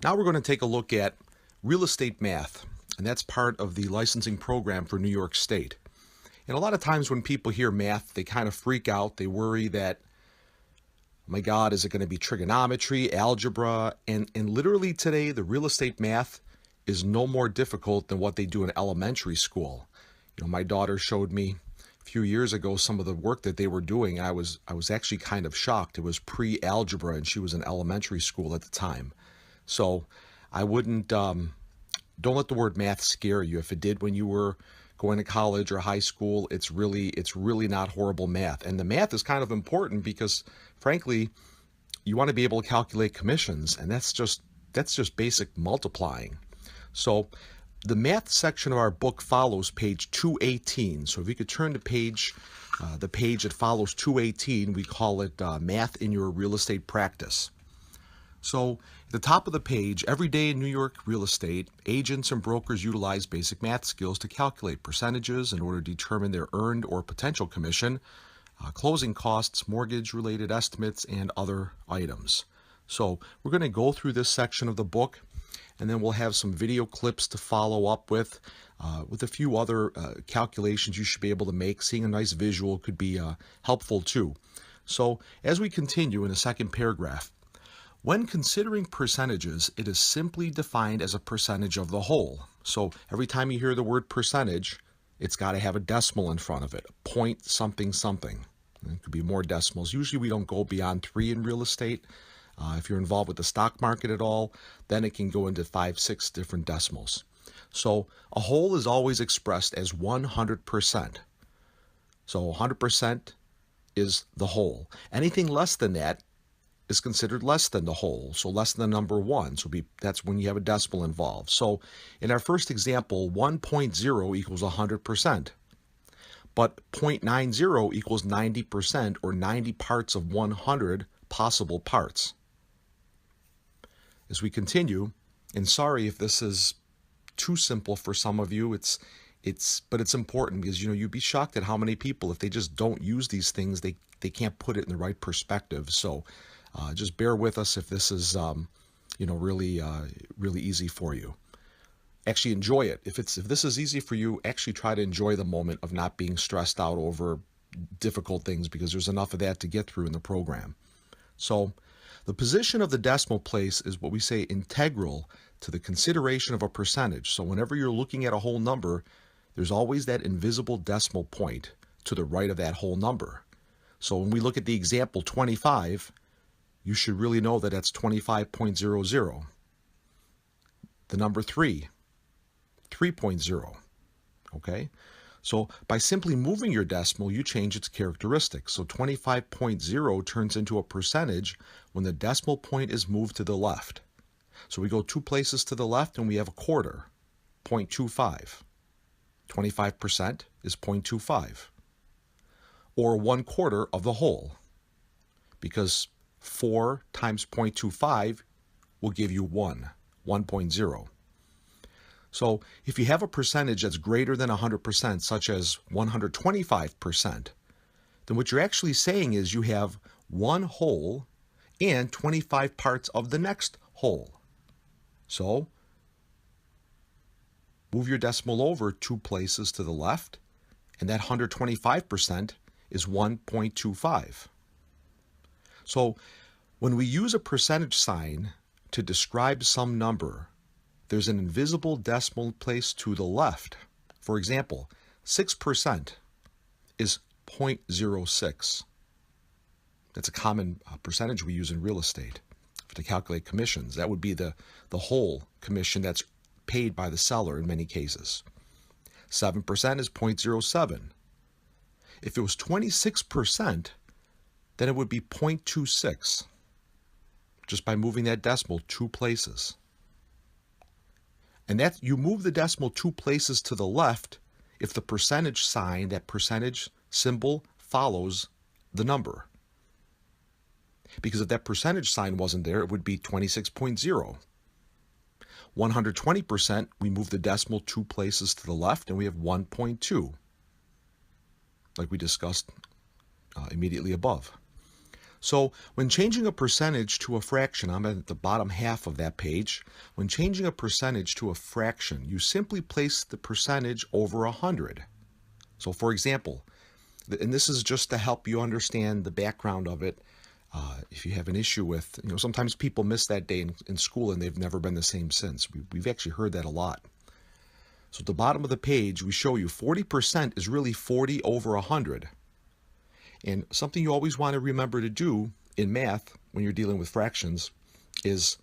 Now we're going to take a look at real estate math, and that's part of the licensing program for New York State. And a lot of times when people hear math, they kind of freak out. They worry that, oh my God, is it going to be trigonometry, algebra? And literally today, the real estate math is no more difficult than what they do in elementary school. My daughter showed me a few years ago some of the work that they were doing. I was actually kind of shocked. It was pre-algebra, and she was in elementary school at the time. So I wouldn't, don't let the word math scare you. If it did when you were going to college or high school, it's really not horrible math. And the math is kind of important because, frankly, you want to be able to calculate commissions, and that's just basic multiplying. So the math section of our book follows page 218. So if you could turn to the page that follows 218, we call it Math in Your Real Estate Practice. So at the top of the page, every day in New York real estate, agents and brokers utilize basic math skills to calculate percentages in order to determine their earned or potential commission, closing costs, mortgage-related estimates, and other items. So we're going to go through this section of the book, and then we'll have some video clips to follow up with a few other calculations you should be able to make. Seeing a nice visual could be helpful too. So as we continue in the second paragraph, when considering percentages, it is simply defined as a percentage of the whole. So every time you hear the word percentage, it's got to have a decimal in front of it, point something something. It could be more decimals. Usually we don't go beyond 3 in real estate. If you're involved with the stock market at all, then it can go into 5, 6 different decimals. So a whole is always expressed as 100%. So 100% is the whole. Anything less than that is considered less than the whole, so less than the number 1. So that's when you have a decimal involved. So in our first example, 1.0 equals 100%. But 0.90 equals 90%, or 90 parts of 100 possible parts. As we continue, and sorry if this is too simple for some of you, but it's important because you'd be shocked at how many people, if they just don't use these things, they can't put it in the right perspective. So just bear with us if this is really easy for you. Actually enjoy it. If this is easy for you, actually try to enjoy the moment of not being stressed out over difficult things, because there's enough of that to get through in the program. So the position of the decimal place is what we say integral to the consideration of a percentage. So whenever you're looking at a whole number, there's always that invisible decimal point to the right of that whole number. So when we look at the example 25, you should really know that that's 25.00. The number 3, 3.0. Okay? So by simply moving your decimal, you change its characteristics. So 25.0 turns into a percentage when the decimal point is moved to the left. So we go 2 places to the left and we have a quarter, 0.25. 25% is 0.25. Or 1/4 of the whole, because 4 times 0.25 will give you 1.0. So if you have a percentage that's greater than 100%, such as 125%, then what you're actually saying is you have one whole and 25 parts of the next whole. So move your decimal over 2 places to the left, and that 125% is 1.25. So when we use a percentage sign to describe some number, there's an invisible decimal place to the left. For example, 6% is 0.06. That's a common percentage we use in real estate to calculate commissions. That would be the whole commission that's paid by the seller in many cases. 7% is 0.07. If it was 26%, then it would be 0.26, just by moving that decimal 2 places. And that you move the decimal 2 places to the left if the percentage sign, that percentage symbol, follows the number. Because if that percentage sign wasn't there, it would be 26.0. 120%, we move the decimal 2 places to the left and we have 1.2, like we discussed immediately above. So when changing a percentage to a fraction, I'm at the bottom half of that page. When changing a percentage to a fraction, you simply place the percentage over 100. So for example, and this is just to help you understand the background of it. If you have an issue with, sometimes people miss that day in school and they've never been the same since. We've actually heard that a lot. So at the bottom of the page, we show you 40% is really 40 over 100. And something you always want to remember to do in math when you're dealing with fractions is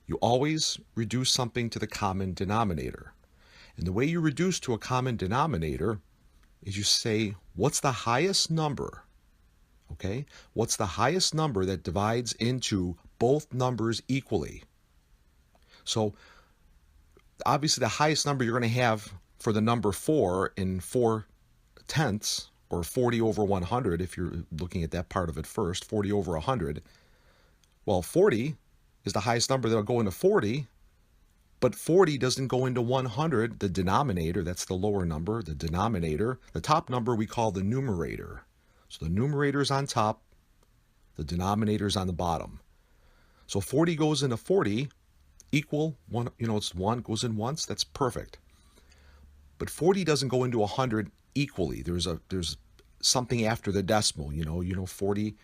you always reduce something to the common denominator. And the way you reduce to a common denominator is you say, what's the highest number? Okay, what's the highest number that divides into both numbers equally? So obviously the highest number you're going to have for the number 4 in 4/10, or 40 over 100, if you're looking at that part of it first, 40 over 100. Well, 40 is the highest number that'll go into 40, but 40 doesn't go into 100, the denominator. That's the lower number, the denominator. The top number we call the numerator. So the numerator is on top, the denominator is on the bottom. So 40 goes into 40, equal, one, it's 1, goes in once, that's perfect. But 40 doesn't go into 100 equally. There's something after the decimal. 40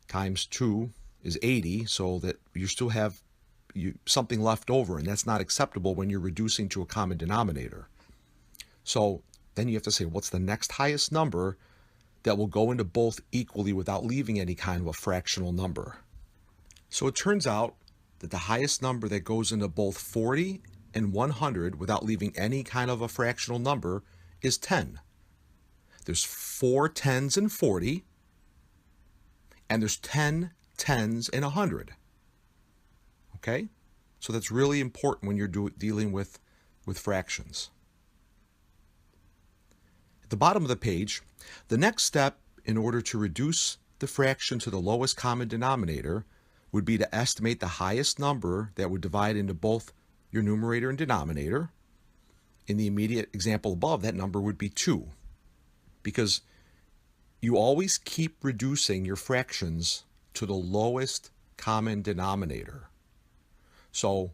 times 2 is 80, so that you still have something left over, and that's not acceptable when you're reducing to a common denominator. So then you have to say, what's the next highest number that will go into both equally without leaving any kind of a fractional number? So it turns out that the highest number that goes into both 40 and 100 without leaving any kind of a fractional number is 10. There's 4 10s in 40, and there's 10 10s in 100. Okay? So that's really important when you're dealing with fractions. At the bottom of the page, the next step in order to reduce the fraction to the lowest common denominator would be to estimate the highest number that would divide into both your numerator and denominator. In the immediate example above, that number would be 2. Because you always keep reducing your fractions to the lowest common denominator. So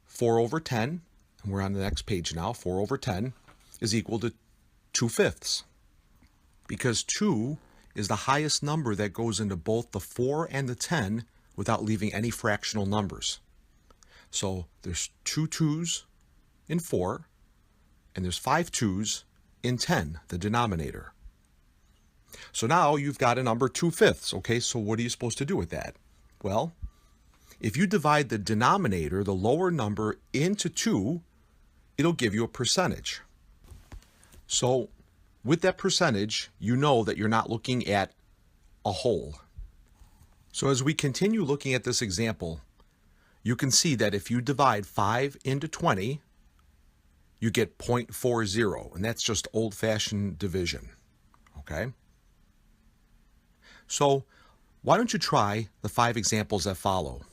4 over 10, and we're on the next page now, 4 over 10 is equal to 2/5. Because 2 is the highest number that goes into both the 4 and the 10 without leaving any fractional numbers. So there's 2 2s in 4, and there's 5 2s in 10, the denominator. So now you've got a number 2/5. Okay, so what are you supposed to do with that? Well, if you divide the denominator, the lower number, into 2, it'll give you a percentage. So with that percentage, you know that you're not looking at a whole. So as we continue looking at this example, you can see that if you divide 5 into 20, you get 0.40, and that's just old-fashioned division. Okay? So why don't you try the 5 examples that follow,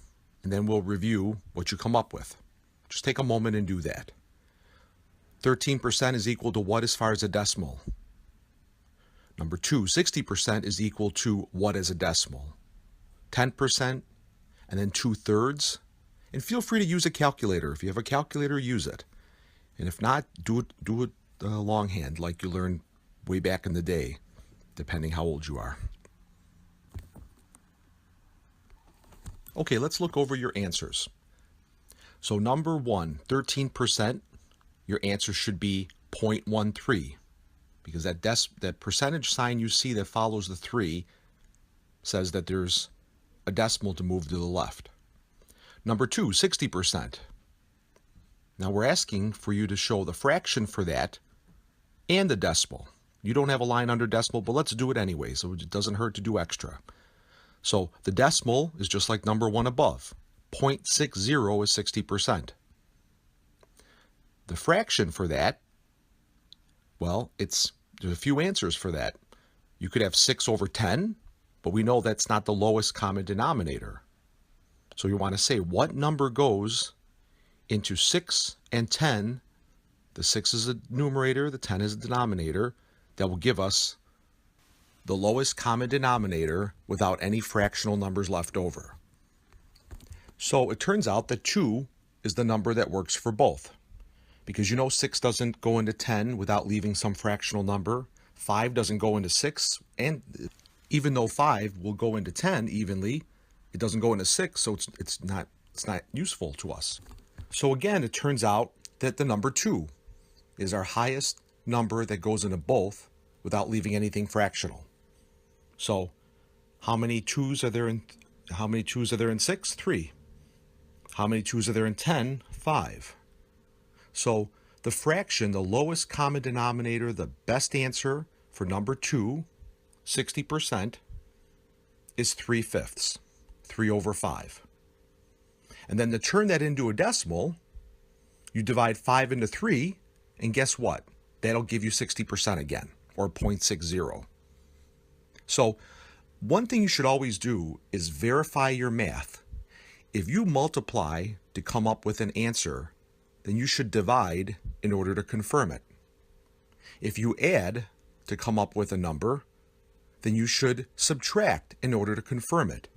and then we'll review what you come up with. Just take a moment and do that. 13% is equal to what as far as a decimal? Number 2, 60% is equal to what as a decimal? 10%, and then 2/3. And feel free to use a calculator. If you have a calculator, use it. And if not, do it longhand like you learned way back in the day, depending how old you are. Okay, let's look over your answers. So number 1, 13%, your answer should be 0.13, because that percentage sign you see that follows the 3 says that there's a decimal to move to the left. Number 2, 60%. Now we're asking for you to show the fraction for that and the decimal. You don't have a line under decimal, but let's do it anyway, so it doesn't hurt to do extra. So the decimal is just like number 1 above. 0.60 is 60%. The fraction for that, well, there's a few answers for that. You could have 6 over 10, but we know that's not the lowest common denominator. So you want to say what number goes into 6 and 10. The 6 is the numerator, the 10 is the denominator. That will give us the lowest common denominator without any fractional numbers left over. So it turns out that 2 is the number that works for both. Because 6 doesn't go into 10 without leaving some fractional number. 5 doesn't go into 6, and even though 5 will go into 10 evenly, it doesn't go into 6, so it's not useful to us. So again, it turns out that the number 2 is our highest number that goes into both without leaving anything fractional. So how many 2's are there in 6? 3. How many 2's are there in 10? 5. So the fraction, the lowest common denominator, the best answer for number 2, 60%, is 3/5, 3 over 5. And then to turn that into a decimal, you divide 5 into 3, and guess what? That'll give you 60% again, or 0.60. So one thing you should always do is verify your math. If you multiply to come up with an answer, then you should divide in order to confirm it. If you add to come up with a number, then you should subtract in order to confirm it.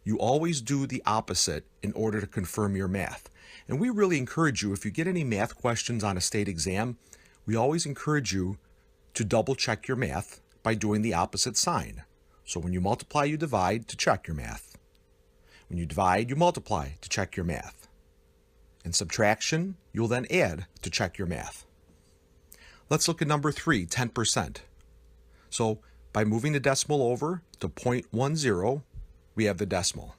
You always do the opposite in order to confirm your math. And we really encourage you, if you get any math questions on a state exam, we always encourage you to double check your math by doing the opposite sign. So when you multiply, you divide to check your math. When you divide, you multiply to check your math. In subtraction, you'll then add to check your math. Let's look at number 3, 10%. So by moving the decimal over to 0.10, we have the decimal.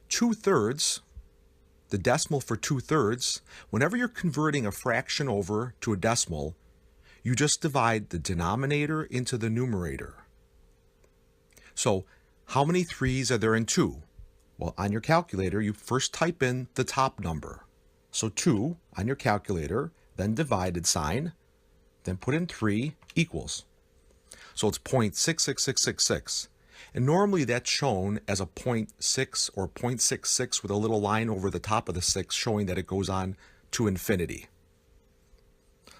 2/3, the decimal for 2/3, whenever you're converting a fraction over to a decimal, you just divide the denominator into the numerator. So how many 3's are there in 2? Well, on your calculator, you first type in the top number. So 2 on your calculator, then divided sign, then put in 3 equals. So it's 0.66666. And normally that's shown as a 0.6 or 0.66 with a little line over the top of the 6 showing that it goes on to infinity.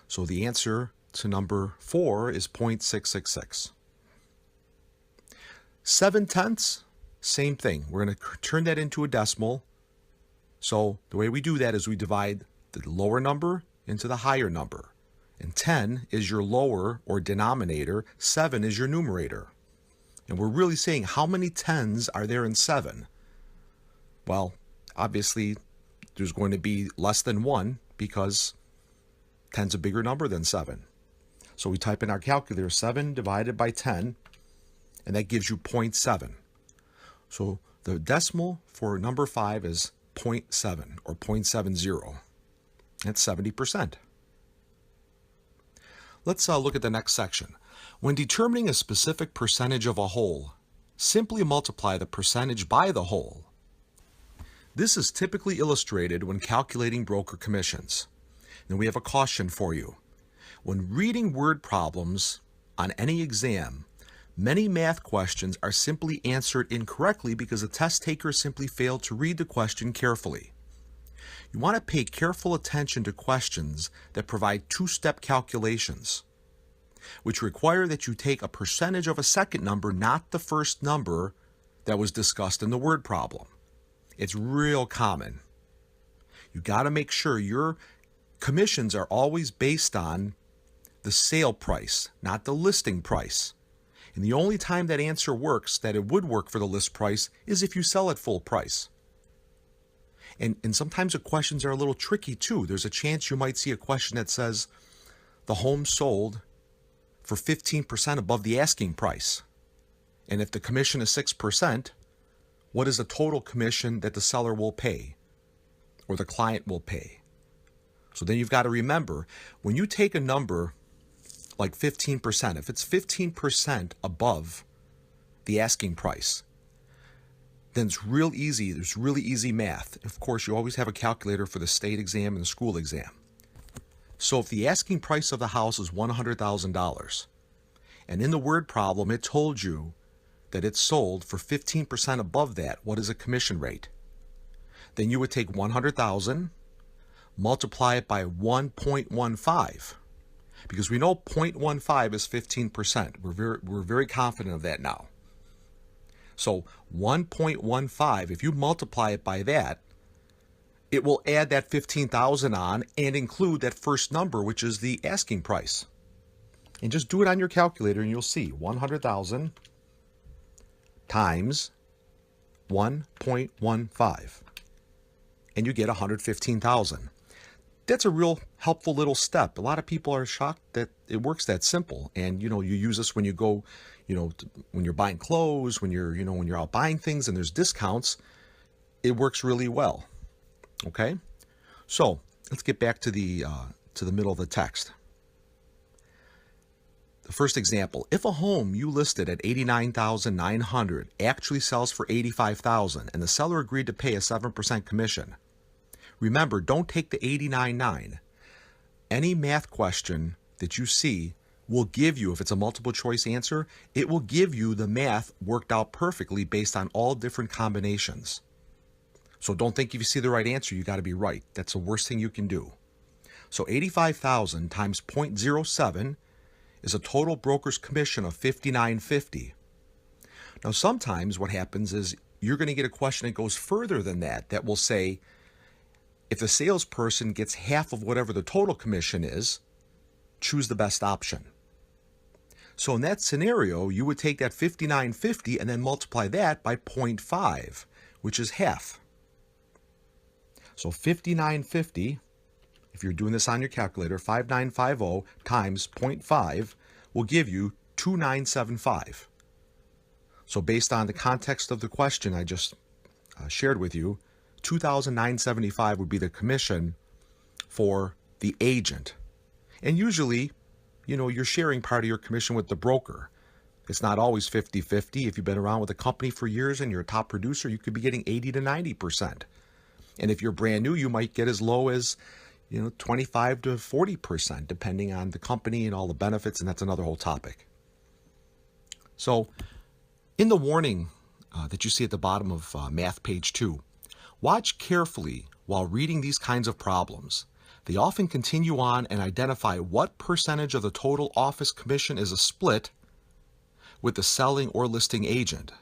So the answer to number 4 is 0.666. 7/10, same thing. We're going to turn that into a decimal. So the way we do that is we divide the lower number into the higher number. And 10 is your lower or denominator, 7 is your numerator. And we're really saying how many 10's are there in 7? Well, obviously there's going to be less than 1 because 10's a bigger number than 7. So we type in our calculator 7 divided by 10, and that gives you 0.7. So the decimal for number 5 is 0.7 or 0.70. That's 70%. Let's look at the next section. When determining a specific percentage of a whole, simply multiply the percentage by the whole. This is typically illustrated when calculating broker commissions. Then we have a caution for you. When reading word problems on any exam, many math questions are simply answered incorrectly because the test taker simply failed to read the question carefully. You want to pay careful attention to questions that provide two-step calculations, which require that you take a percentage of a second number, not the first number that was discussed in the word problem. It's real common. You got to make sure your commissions are always based on the sale price, not the listing price. And the only time that answer works, that it would work for the list price, is if you sell at full price. And sometimes the questions are a little tricky too. There's a chance you might see a question that says the home sold for 15% above the asking price. And if the commission is 6%, what is the total commission that the seller will pay or the client will pay? So then you've got to remember, when you take a number like 15%, if it's 15% above the asking price, then it's real easy. There's really easy math. Of course, you always have a calculator for the state exam and the school exam. So if the asking price of the house is $100,000, and in the word problem it told you that it's sold for 15% above that, what is a commission rate? Then you would take 100,000, multiply it by 1.15. because we know 0.15 is 15%. We're very confident of that now. So 1.15, if you multiply it by that, it will add that 15,000 on and include that first number, which is the asking price. And just do it on your calculator and you'll see 100,000 times 1.15. And you get 115,000. That's a real helpful little step. A lot of people are shocked that it works that simple. And you use this when you go, when you're buying clothes, when you're out buying things and there's discounts, it works really well. Okay? So let's get back to the middle of the text. The first example, if a home you listed at $89,900 actually sells for $85,000 and the seller agreed to pay a 7% commission. Remember, don't take the $89,900. Any math question that you see will give you, if it's a multiple choice answer, it will give you the math worked out perfectly based on all different combinations. So don't think if you see the right answer, you got to be right. That's the worst thing you can do. So 85,000 times 0.07 is a total broker's commission of $59.50. Now, sometimes what happens is you're going to get a question that goes further than that, that will say, if the salesperson gets half of whatever the total commission is, choose the best option. So in that scenario, you would take that $59.50 and then multiply that by 0.5, which is half. So $59.50, if you're doing this on your calculator, 5950 times 0.5 will give you $2,975. So based on the context of the question I just shared with you, $2,975 would be the commission for the agent. And usually, you're sharing part of your commission with the broker. It's not always 50-50. If you've been around with a company for years and you're a top producer, you could be getting 80 to 90%. And if you're brand new, you might get as low as 25 to 40%, depending on the company and all the benefits, and that's another whole topic. So in the warning that you see at the bottom of math page 2, watch carefully while reading these kinds of problems. They often continue on and identify what percentage of the total office commission is a split with the selling or listing agent.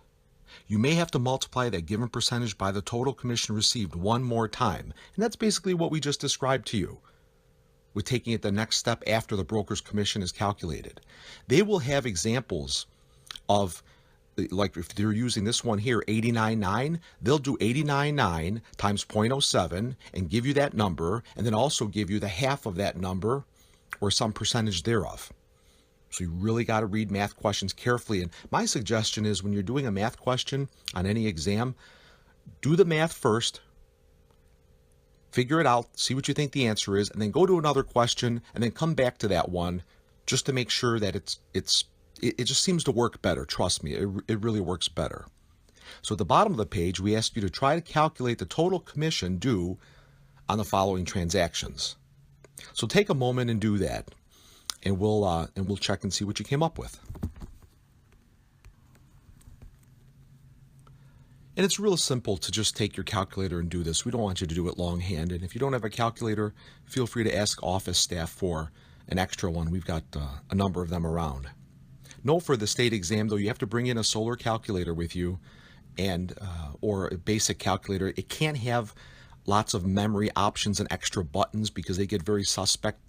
You may have to multiply that given percentage by the total commission received one more time. And that's basically what we just described to you, with taking it the next step after the broker's commission is calculated. They will have examples of, like if they're using this one here, 89.9, they'll do 89.9 times 0.07 and give you that number, and then also give you the half of that number or some percentage thereof. So you really got to read math questions carefully. And my suggestion is when you're doing a math question on any exam, do the math first, figure it out, see what you think the answer is, and then go to another question and then come back to that one just to make sure that it just seems to work better. Trust me, it really works better. So at the bottom of the page, we ask you to try to calculate the total commission due on the following transactions. So take a moment and do that. And we'll check and see what you came up with. And it's real simple to just take your calculator and do this. We don't want you to do it longhand. And if you don't have a calculator, feel free to ask office staff for an extra one. We've got a number of them around. Note for the state exam, though, you have to bring in a solar calculator with you, and or a basic calculator. It can't have lots of memory options and extra buttons because they get very suspect.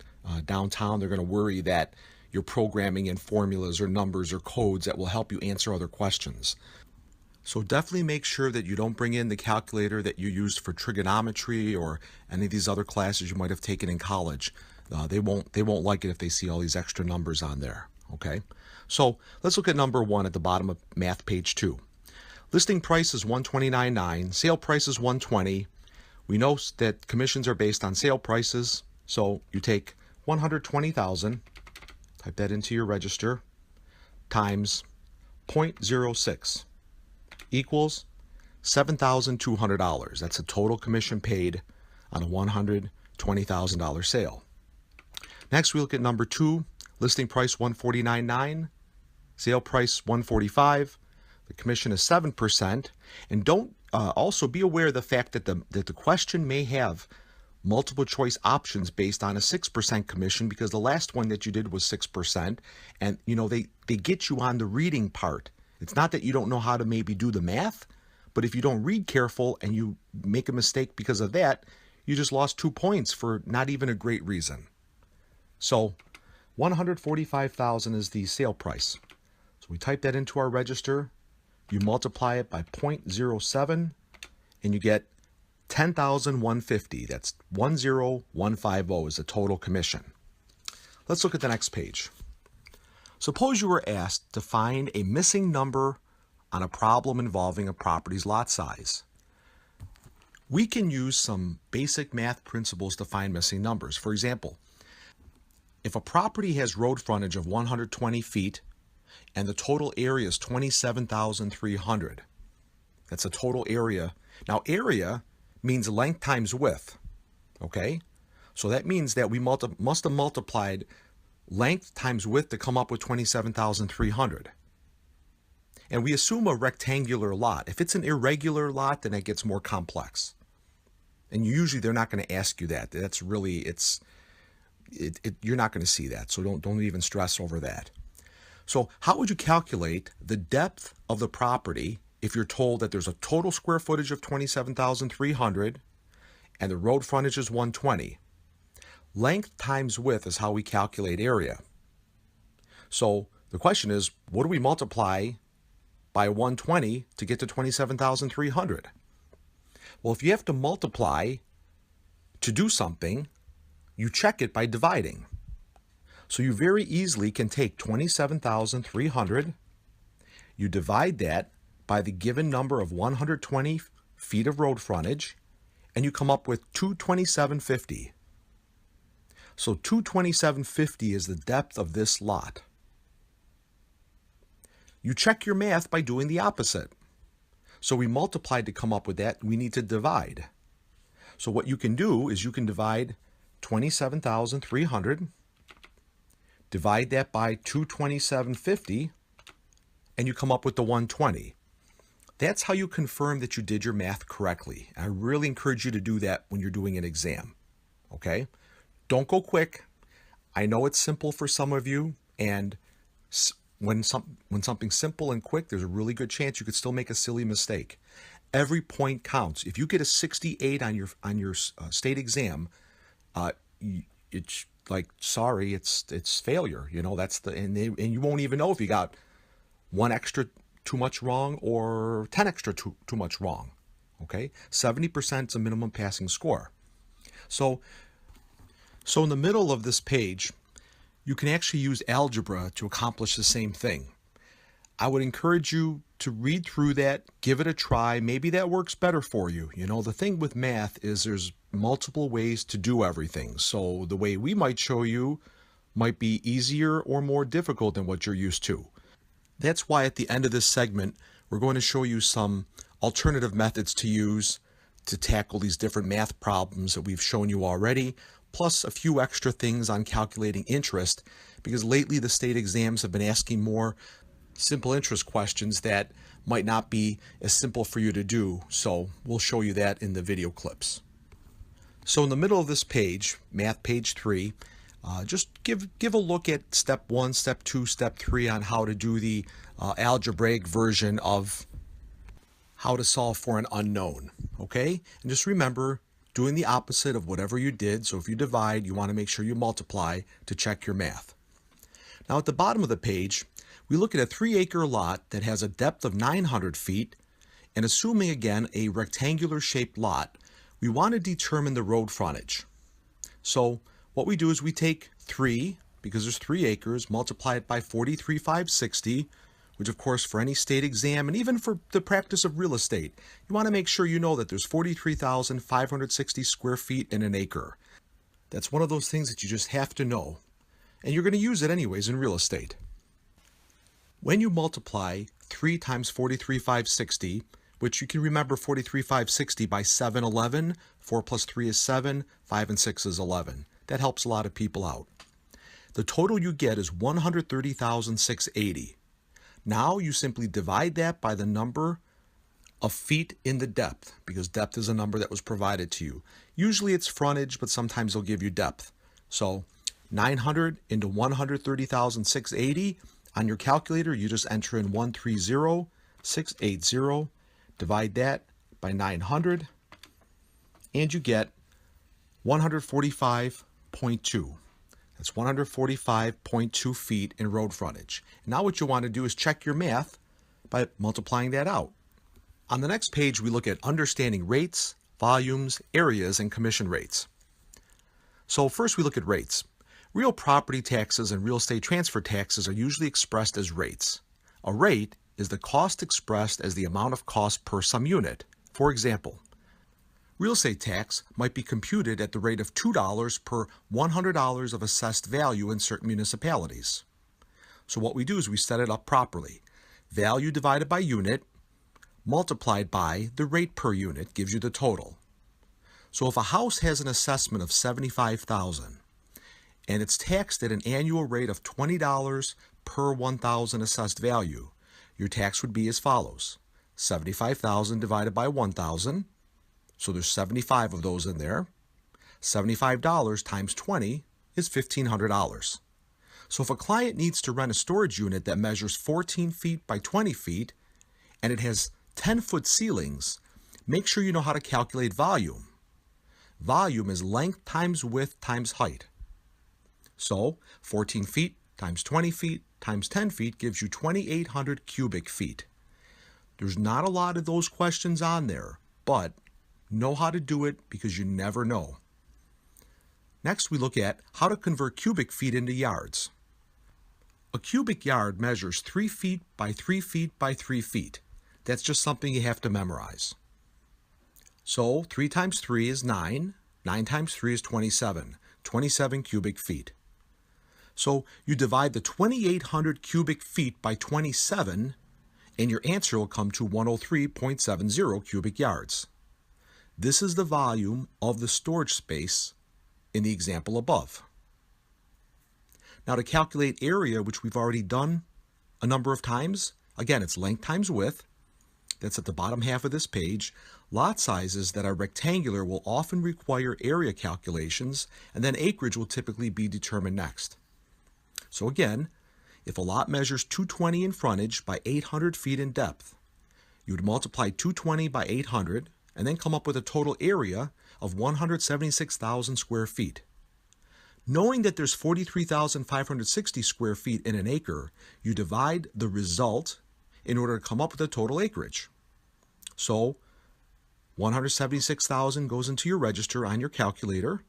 Downtown, they're going to worry that you're programming in formulas or numbers or codes that will help you answer other questions. So definitely make sure that you don't bring in the calculator that you used for trigonometry or any of these other classes you might have taken in college. They won't like it if they see all these extra numbers on there. Okay, so let's look at number 1 at the bottom of math page 2. Listing price is $129.9, sale price is $120. We know that commissions are based on sale prices, so you take 120,000, type that into your register, times 0.06 equals $7,200. That's the total commission paid on a $120,000 sale. Next, we look at number 2, listing price $149.9, sale price $145. The commission is 7%. And don't also be aware of the fact that the question may have multiple choice options based on a 6% commission, because the last one that you did was 6%. And, they get you on the reading part. It's not that you don't know how to maybe do the math, but if you don't read careful and you make a mistake because of that, you just lost 2 points for not even a great reason. So $145,000 is the sale price. So we type that into our register, you multiply it by 0.07, and you get $10,150. That's 10150 is the total commission. Let's look at the next page. Suppose you were asked to find a missing number on a problem involving a property's lot size. We can use some basic math principles to find missing numbers. For example, if a property has road frontage of 120 feet and the total area is 27,300, that's a total area. Now, area means length times width, okay? So that means that we must have multiplied length times width to come up with 27,300. And we assume a rectangular lot. If it's an irregular lot, then it gets more complex. And usually they're not going to ask you that. That's really, you're not going to see that. So don't even stress over that. So how would you calculate the depth of the property if you're told that there's a total square footage of 27,300 and the road frontage is 120? Length times width is how we calculate area. So the question is, what do we multiply by 120 to get to 27,300? Well, if you have to multiply to do something, you check it by dividing. So you very easily can take 27,300, you divide that by the given number of 120 feet of road frontage, and you come up with 227.50. So 227.50 is the depth of this lot. You check your math by doing the opposite. So we multiplied to come up with that. We need to divide. So what you can do is you can divide 27,300, divide that by 227.50, and you come up with the 120. That's how you confirm that you did your math correctly. I really encourage you to do that when you're doing an exam. Okay? Don't go quick. I know it's simple for some of you, and when something's simple and quick, there's a really good chance you could still make a silly mistake. Every point counts. If you get a 68 on your state exam, it's like, sorry, it's failure. That's and you won't even know if you got 1 extra too much wrong or 10 extra too much wrong. Okay, 70% is a minimum passing score. So in the middle of this page, you can actually use algebra to accomplish the same thing. I would encourage you to read through that, give it a try. Maybe that works better for you. The thing with math is there's multiple ways to do everything. So the way we might show you might be easier or more difficult than what you're used to. That's why at the end of this segment, we're going to show you some alternative methods to use to tackle these different math problems that we've shown you already, plus a few extra things on calculating interest, because lately the state exams have been asking more simple interest questions that might not be as simple for you to do. So we'll show you that in the video clips. So in the middle of this page, math page 3, just give a look at step 1, step 2, step 3 on how to do the algebraic version of how to solve for an unknown. Okay? And just remember, doing the opposite of whatever you did. So if you divide, you want to make sure you multiply to check your math. Now at the bottom of the page, we look at a 3-acre lot that has a depth of 900 feet, and assuming again a rectangular shaped lot, we want to determine the road frontage. So what we do is we take 3, because there's 3 acres, multiply it by 43,560, which of course for any state exam and even for the practice of real estate, you want to make sure you know that there's 43,560 square feet in an acre. That's one of those things that you just have to know, and you're going to use it anyways in real estate. When you multiply 3 times 43,560, which you can remember 43,560 by 711, 4 plus 3 is 7, 5 and 6 is 11. That helps a lot of people out. The total you get is 130,680. Now you simply divide that by the number of feet in the depth, because depth is a number that was provided to you. Usually it's frontage, but sometimes they'll give you depth. So 900 into 130,680. On your calculator, you just enter in 130,680, divide that by 900, and you get 145.2. That's 145.2 feet in road frontage. Now what you want to do is check your math by multiplying that out. On the next page, we look at understanding rates, volumes, areas, and commission rates. So first we look at rates. Real property taxes and real estate transfer taxes are usually expressed as rates. A rate is the cost expressed as the amount of cost per some unit. For example, real estate tax might be computed at the rate of $2 per $100 of assessed value in certain municipalities. So what we do is we set it up properly. Value divided by unit multiplied by the rate per unit gives you the total. So if a house has an assessment of $75,000 and it's taxed at an annual rate of $20 per 1,000 assessed value, your tax would be as follows. 75,000 divided by 1,000, so there's 75 of those in there. $75 times 20 is $1,500. So if a client needs to rent a storage unit that measures 14 feet by 20 feet and it has 10-foot ceilings, make sure you know how to calculate volume. Volume is length times width times height. So 14 feet times 20 feet times 10 feet gives you 2,800 cubic feet. There's not a lot of those questions on there, but know how to do it because you never know. Next, we look at how to convert cubic feet into yards. A cubic yard measures 3 feet by 3 feet by 3 feet. That's just something you have to memorize. So 3 times 3 is 9. 9 times 3 is 27. 27 cubic feet. So you divide the 2,800 cubic feet by 27, and your answer will come to 103.70 cubic yards. This is the volume of the storage space in the example above. Now to calculate area, which we've already done a number of times, again, it's length times width. That's at the bottom half of this page. Lot sizes that are rectangular will often require area calculations, and then acreage will typically be determined next. So again, if a lot measures 220 in frontage by 800 feet in depth, you would multiply 220 by 800 and then come up with a total area of 176,000 square feet. Knowing that there's 43,560 square feet in an acre, you divide the result in order to come up with a total acreage. So 176,000 goes into your register on your calculator,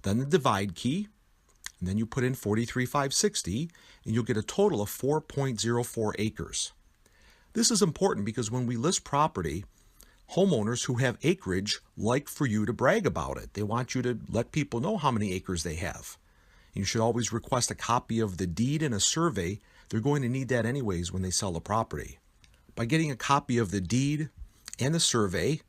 then the divide key, and then you put in 43,560, and you'll get a total of 4.04 acres. This is important because when we list property, homeowners who have acreage like for you to brag about it. They want you to let people know how many acres they have. You should always request a copy of the deed and a survey. They're going to need that anyways when they sell a property. By getting a copy of the deed and the survey,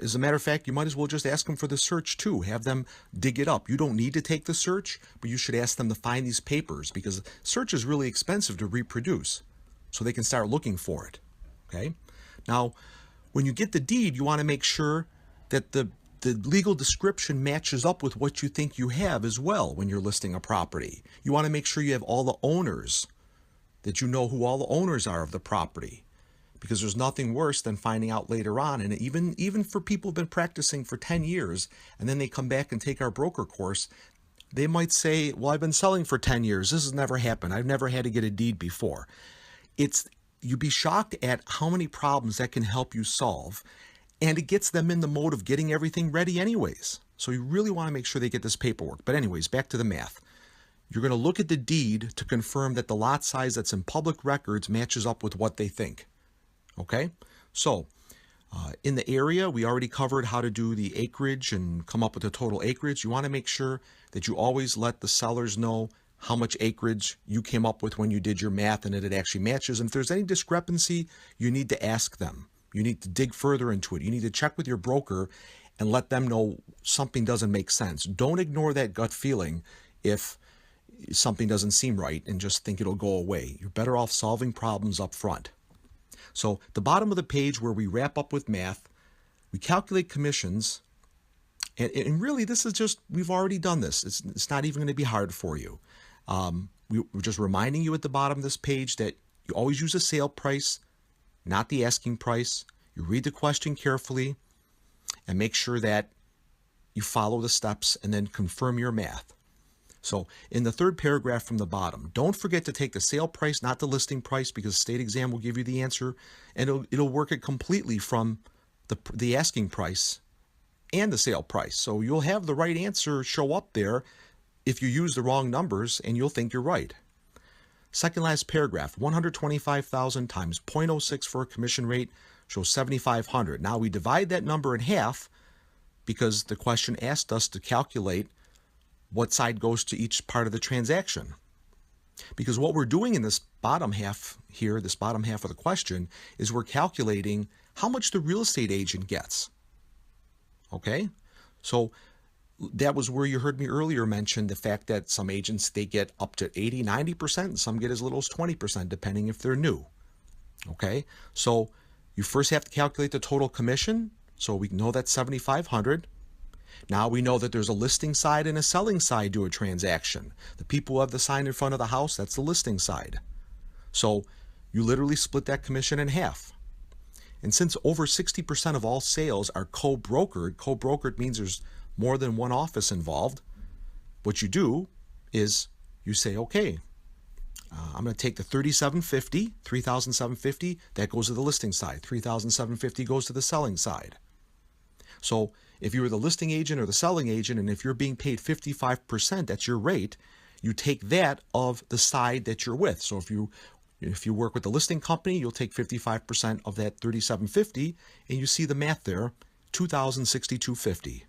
as a matter of fact, you might as well just ask them for the search too. Have them dig it up. You don't need to take the search, but you should ask them to find these papers because search is really expensive to reproduce, so they can start looking for it. Okay? Now, when you get the deed, you want to make sure that the legal description matches up with what you think you have as well when you're listing a property. You want to make sure you have all the owners, that you know who all the owners are of the property. Because there's nothing worse than finding out later on, and even for people who've been practicing for 10 years, and then they come back and take our broker course, they might say, well, I've been selling for 10 years. This has never happened. I've never had to get a deed before. You'd be shocked at how many problems that can help you solve, and it gets them in the mode of getting everything ready anyways. So you really want to make sure they get this paperwork. But anyways, back to the math. You're going to look at the deed to confirm that the lot size that's in public records matches up with what they think. Okay, so in the area, we already covered how to do the acreage and come up with the total acreage. You want to make sure that you always let the sellers know how much acreage you came up with when you did your math and that it actually matches. And if there's any discrepancy, you need to ask them. You need to dig further into it. You need to check with your broker and let them know something doesn't make sense. Don't ignore that gut feeling if something doesn't seem right and just think it'll go away. You're better off solving problems up front. So the bottom of the page where we wrap up with math, we calculate commissions, and really this is just, we've already done this. It's not even going to be hard for you. We're just reminding you at the bottom of this page that you always use a sale price, not the asking price. You read the question carefully and make sure that you follow the steps and then confirm your math. So in the third paragraph from the bottom, don't forget to take the sale price, not the listing price, because the state exam will give you the answer, and it'll work it completely from the asking price and the sale price. So you'll have the right answer show up there if you use the wrong numbers, and you'll think you're right. Second last paragraph, 125,000 times 0.06 for a commission rate shows 7,500. Now we divide that number in half because the question asked us to calculate what side goes to each part of the transaction. Because what we're doing in this bottom half here, this bottom half of the question, is we're calculating how much the real estate agent gets. Okay? So that was where you heard me earlier mention the fact that some agents, they get up to 80, 90%, and some get as little as 20%, depending if they're new. Okay? So you first have to calculate the total commission. So we know that's 7,500. Now we know that there's a listing side and a selling side to a transaction. The people who have the sign in front of the house, that's the listing side. So you literally split that commission in half. And since over 60% of all sales are co-brokered means there's more than one office involved, what you do is you say, okay, I'm going to take the $3,750, that goes to the listing side. $3,750 goes to the selling side. So if you were the listing agent or the selling agent, and if you're being paid 55%, that's your rate, you take that of the side that you're with. So if you work with the listing company, you'll take 55% of that $3,750, and you see the math there, $2,062.50.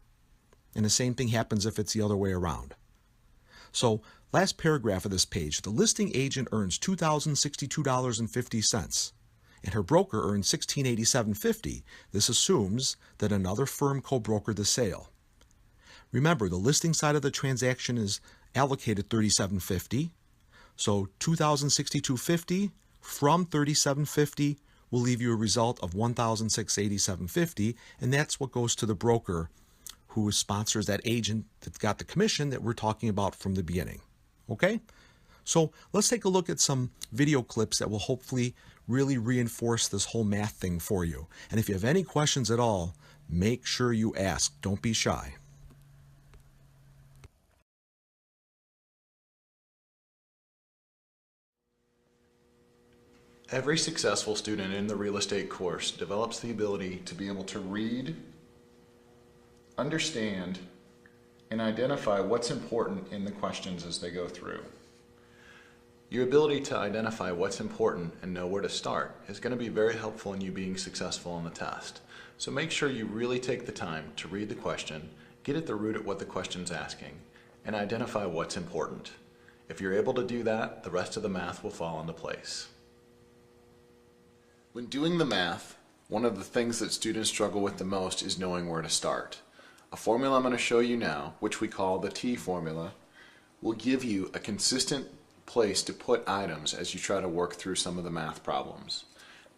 And the same thing happens if it's the other way around. So last paragraph of this page, the listing agent earns $2,062.50. and her broker earns $1,687.50. This assumes that another firm co-brokered the sale. Remember, the listing side of the transaction is allocated $3,750. So $2,062.50 from $3,750 will leave you a result of $1,687.50, and that's what goes to the broker who sponsors that agent that got the commission that we're talking about from the beginning. Okay? So let's take a look at some video clips that will hopefully really reinforce this whole math thing for you. And if you have any questions at all, make sure you ask. Don't be shy. Every successful student in the real estate course develops the ability to be able to read, understand, and identify what's important in the questions as they go through. Your ability to identify what's important and know where to start is going to be very helpful in you being successful on the test. So make sure you really take the time to read the question, get at the root of what the question's asking, and identify what's important. If you're able to do that, the rest of the math will fall into place. When doing the math, one of the things that students struggle with the most is knowing where to start. A formula I'm going to show you now, which we call the T formula, will give you a consistent place to put items as you try to work through some of the math problems.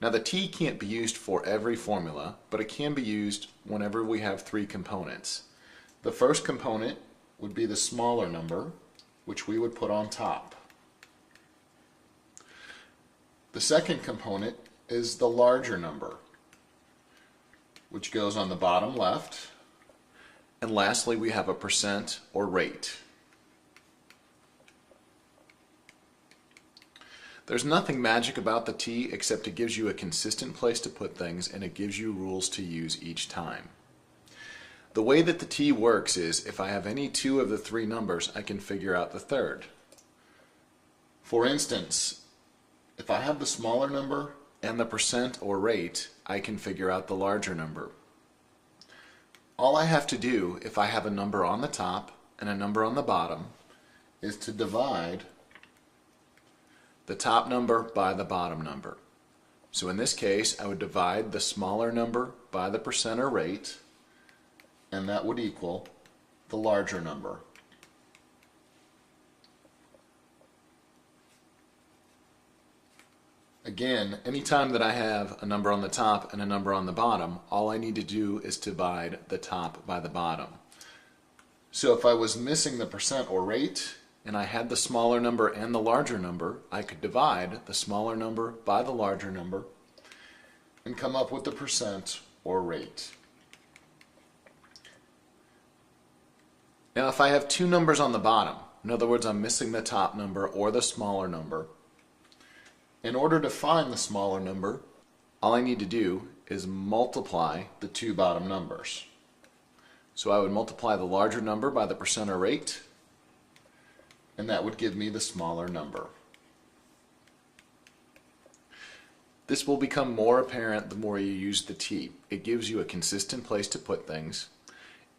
Now the T can't be used for every formula, but it can be used whenever we have three components. The first component would be the smaller number, which we would put on top. The second component is the larger number, which goes on the bottom left. And lastly, we have a percent or rate. There's nothing magic about the T except it gives you a consistent place to put things, and it gives you rules to use each time. The way that the T works is if I have any two of the three numbers, I can figure out the third. For instance, if I have the smaller number and the percent or rate, I can figure out the larger number. All I have to do if I have a number on the top and a number on the bottom is to divide the top number by the bottom number. So in this case, I would divide the smaller number by the percent or rate, and that would equal the larger number. Again, anytime that I have a number on the top and a number on the bottom, all I need to do is divide the top by the bottom. So if I was missing the percent or rate, and I had the smaller number and the larger number, I could divide the smaller number by the larger number and come up with the percent or rate. Now if I have two numbers on the bottom, in other words I'm missing the top number or the smaller number, in order to find the smaller number, all I need to do is multiply the two bottom numbers. So I would multiply the larger number by the percent or rate, and that would give me the smaller number. This will become more apparent the more you use the T. It gives you a consistent place to put things.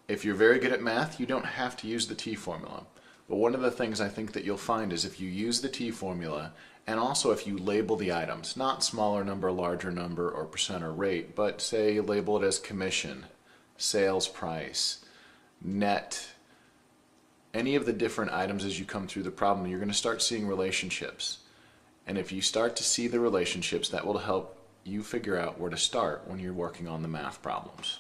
If you're very good at math, you don't have to use the T formula. But one of the things I think that you'll find is if you use the T formula, and also if you label the items, not smaller number, larger number, or percent or rate, but say label it as commission, sales price, net, any of the different items as you come through the problem, you're going to start seeing relationships. And if you start to see the relationships, that will help you figure out where to start when you're working on the math problems.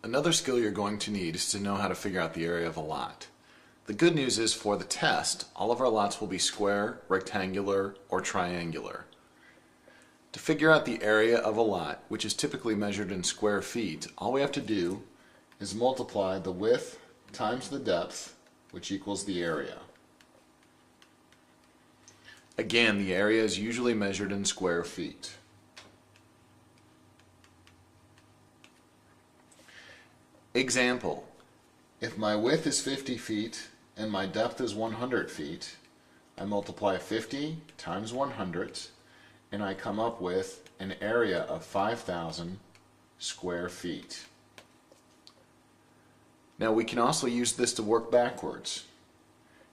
Another skill you're going to need is to know how to figure out the area of a lot. The good news is for the test, all of our lots will be square, rectangular, or triangular. To figure out the area of a lot, which is typically measured in square feet, all we have to do is multiply the width times the depth, which equals the area. Again, the area is usually measured in square feet. Example, if my width is 50 feet and my depth is 100 feet, I multiply 50 times 100 and I come up with an area of 5,000 square feet. Now we can also use this to work backwards.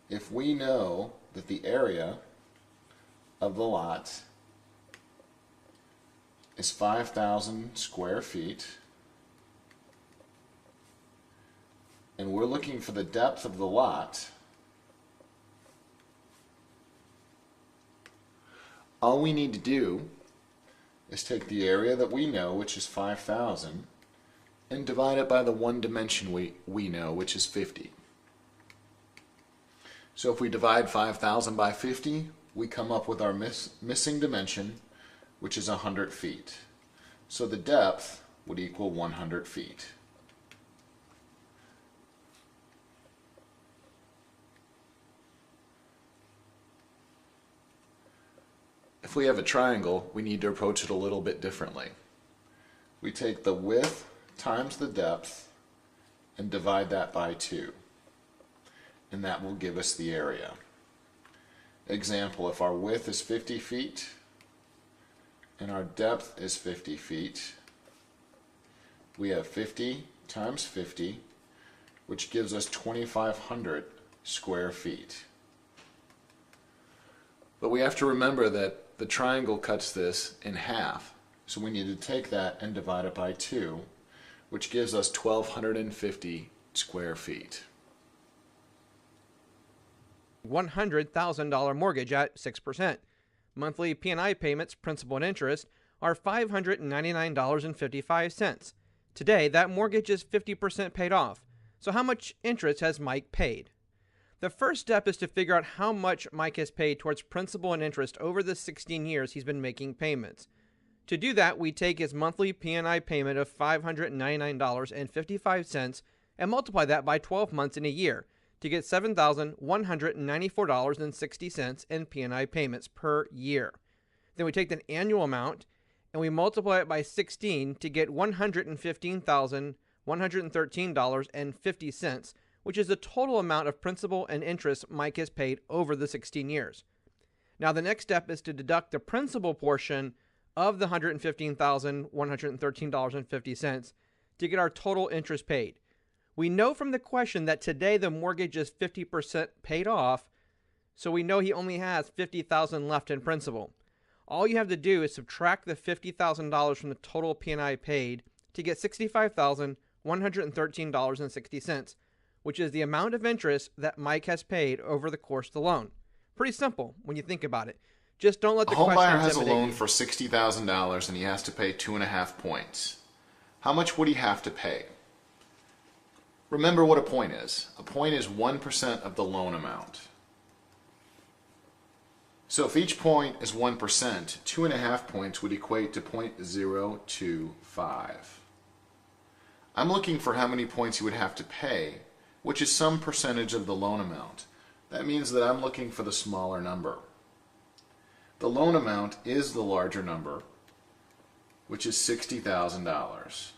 If we know that the area of the lot is 5,000 square feet, and we're looking for the depth of the lot, all we need to do is take the area that we know, which is 5,000, and divide it by the one dimension we know, which is 50. So if we divide 5,000 by 50, we come up with our missing dimension, which is 100 feet. So the depth would equal 100 feet. If we have a triangle, we need to approach it a little bit differently. We take the width times the depth and divide that by 2. And that will give us the area. Example, if our width is 50 feet and our depth is 50 feet, we have 50 times 50, which gives us 2,500 square feet. But we have to remember that the triangle cuts this in half, so we need to take that and divide it by 2, which gives us 1,250 square feet. $100,000 mortgage at 6%. Monthly P&I payments, principal and interest, are $599.55. Today, that mortgage is 50% paid off. So how much interest has Mike paid? The first step is to figure out how much Mike has paid towards principal and interest over the 16 years he's been making payments. To do that, we take his monthly P&I payment of $599.55 and multiply that by 12 months in a year to get $7,194.60 in P&I payments per year. Then we take that annual amount and we multiply it by 16 to get $115,113.50, which is the total amount of principal and interest Mike has paid over the 16 years. Now the next step is to deduct the principal portion of the $115,113.50 to get our total interest paid. We know from the question that today the mortgage is 50% paid off, so we know he only has $50,000 left in principal. All you have to do is subtract the $50,000 from the total P&I paid to get $65,113.60, which is the amount of interest that Mike has paid over the course of the loan. Pretty simple when you think about it. Just don't let A the home question buyer has a intimidate loan you. for $60,000 and he has to pay 2.5 points. How much would he have to pay? Remember what a point is. A point is 1% of the loan amount. So if each point is 1%, 2.5 points would equate to 0.025. I'm looking for how many points he would have to pay, which is some percentage of the loan amount. That means that I'm looking for the smaller number. The loan amount is the larger number, which is $60,000.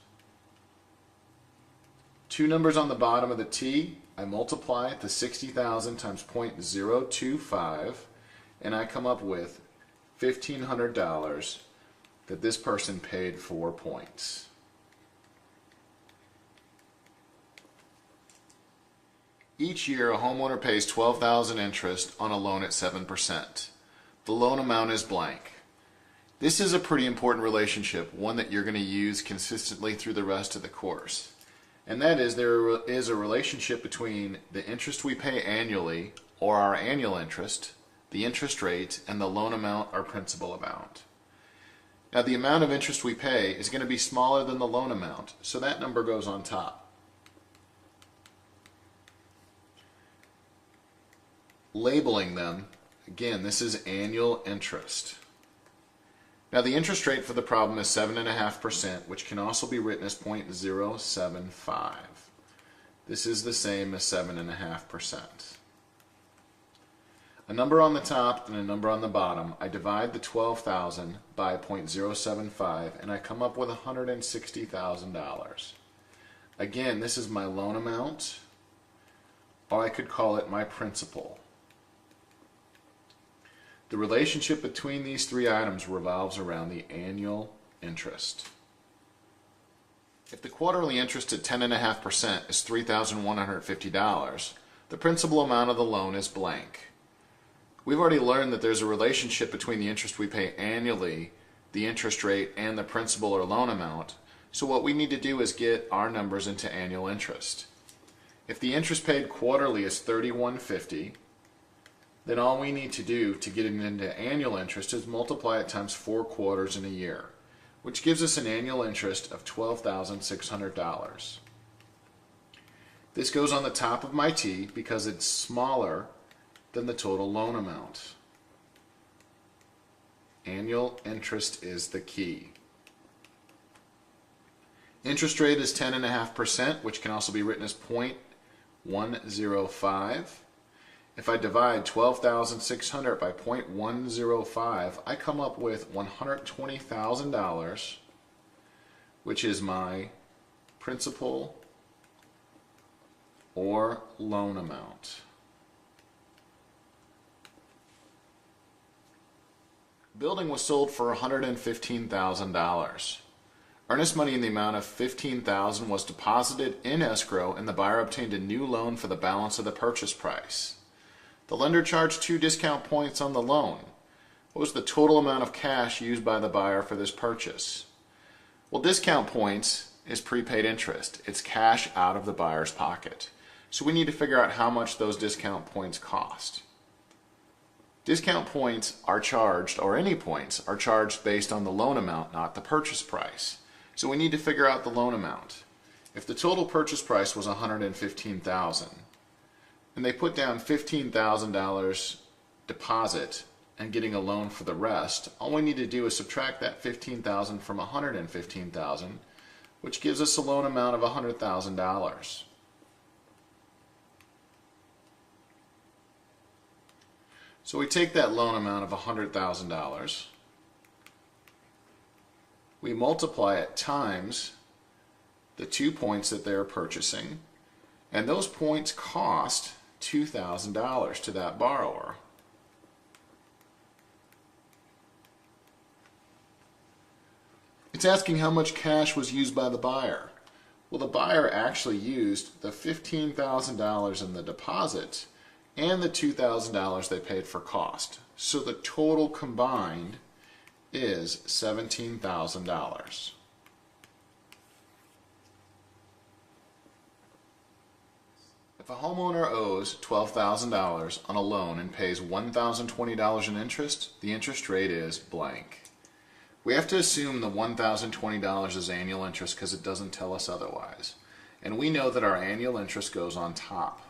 Two numbers on the bottom of the T, I multiply it to 60,000 times 0.025, and I come up with $1,500 that this person paid 4 points. Each year, a homeowner pays $12,000 interest on a loan at 7%. The loan amount is blank. This is a pretty important relationship, one that you're going to use consistently through the rest of the course. And that is, there is a relationship between the interest we pay annually, or our annual interest, the interest rate, and the loan amount, our principal amount. Now the amount of interest we pay is going to be smaller than the loan amount, so that number goes on top. Labeling them, again, this is annual interest. Now the interest rate for the problem is 7.5%, which can also be written as 0.075. This is the same as 7.5%. A number on the top and a number on the bottom, I divide the 12,000 by 0.075 and I come up with $160,000. Again, this is my loan amount, or I could call it my principal. The relationship between these three items revolves around the annual interest. If the quarterly interest at 10.5% is $3,150, the principal amount of the loan is blank. We've already learned that there's a relationship between the interest we pay annually, the interest rate, and the principal or loan amount, so what we need to do is get our numbers into annual interest. If the interest paid quarterly is $3,150, then all we need to do to get it into annual interest is multiply it times 4 quarters in a year, which gives us an annual interest of $12,600. This goes on the top of my T because it's smaller than the total loan amount. Annual interest is the key. Interest rate is 10.5%, which can also be written as 0.105. If I divide 12,600 by 0.105, I come up with $120,000, which is my principal or loan amount. The building was sold for $115,000. Earnest money in the amount of $15,000 was deposited in escrow, and the buyer obtained a new loan for the balance of the purchase price. The lender charged 2 discount points on the loan. What was the total amount of cash used by the buyer for this purchase? Well, discount points is prepaid interest. It's cash out of the buyer's pocket. So we need to figure out how much those discount points cost. Discount points are charged, or any points are charged based on the loan amount, not the purchase price. So we need to figure out the loan amount. If the total purchase price was $115,000, and they put down $15,000 deposit and getting a loan for the rest, all we need to do is subtract that $15,000 from $115,000, which gives us a loan amount of $100,000. So we take that loan amount of $100,000, we multiply it times the 2 points that they're purchasing, and those points cost $2,000 to that borrower. It's asking how much cash was used by the buyer. Well, the buyer actually used the $15,000 in the deposit and the $2,000 they paid for cost. So the total combined is $17,000. If a homeowner owes $12,000 on a loan and pays $1,020 in interest, the interest rate is blank. We have to assume the $1,020 is annual interest because it doesn't tell us otherwise. And we know that our annual interest goes on top.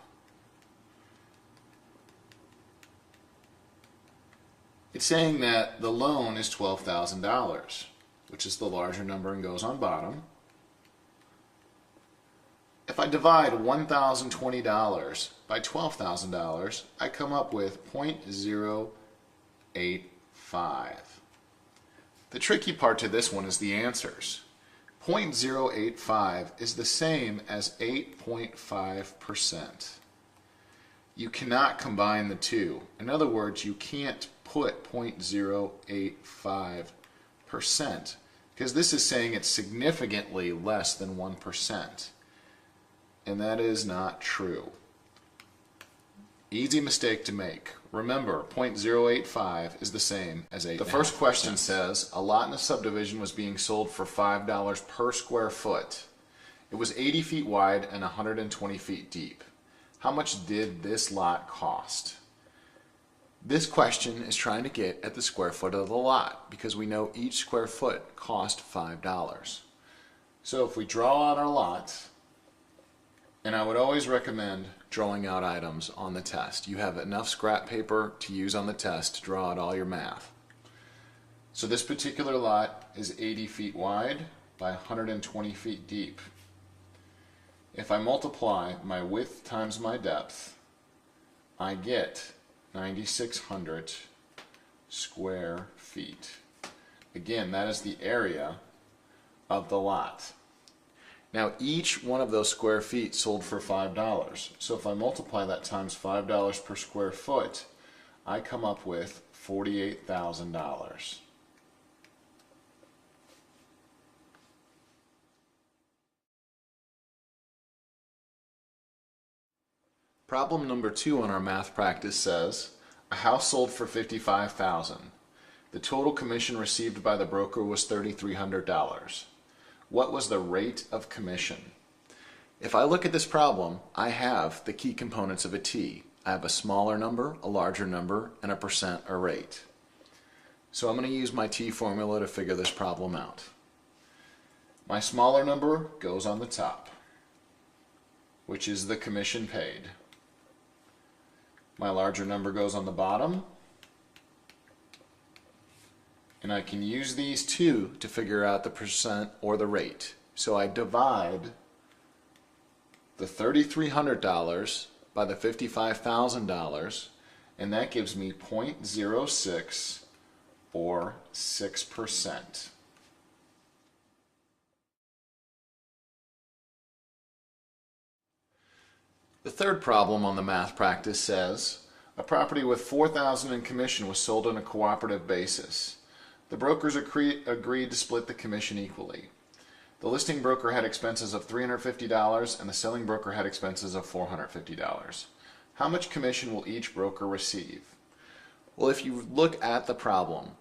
It's saying that the loan is $12,000, which is the larger number and goes on bottom. If I divide $1,020 by $12,000, I come up with 0.085. The tricky part to this one is the answers. 0.085 is the same as 8.5%. You cannot combine the two. In other words, you can't put 0.085% because this is saying it's significantly less than 1%. And that is not true. Easy mistake to make. Remember, 0.085 is the same as 8.5%. The first question says, a lot in a subdivision was being sold for $5 per square foot. It was 80 feet wide and 120 feet deep. How much did this lot cost? This question is trying to get at the square foot of the lot because we know each square foot cost $5. So if we draw out our lot, and I would always recommend drawing out items on the test. You have enough scrap paper to use on the test to draw out all your math. So this particular lot is 80 feet wide by 120 feet deep. If I multiply my width times my depth, I get 9,600 square feet. Again, that is the area of the lot. Now each one of those square feet sold for $5. So if I multiply that times $5 per square foot, I come up with $48,000. Problem number 2 on our math practice says, a house sold for $55,000. The total commission received by the broker was $3,300. What was the rate of commission? If I look at this problem, I have the key components of a T. I have a smaller number, a larger number, and a percent or rate. So I'm going to use my T formula to figure this problem out. My smaller number goes on the top, which is the commission paid. My larger number goes on the bottom, and I can use these two to figure out the percent or the rate. So I divide the $3,300 by the $55,000, and that gives me 0.06 or 6%. The third problem on the math practice says, a property with $4,000 in commission was sold on a cooperative basis. The brokers agreed to split the commission equally. The listing broker had expenses of $350 and the selling broker had expenses of $450. How much commission will each broker receive? Well, if you look at the problem,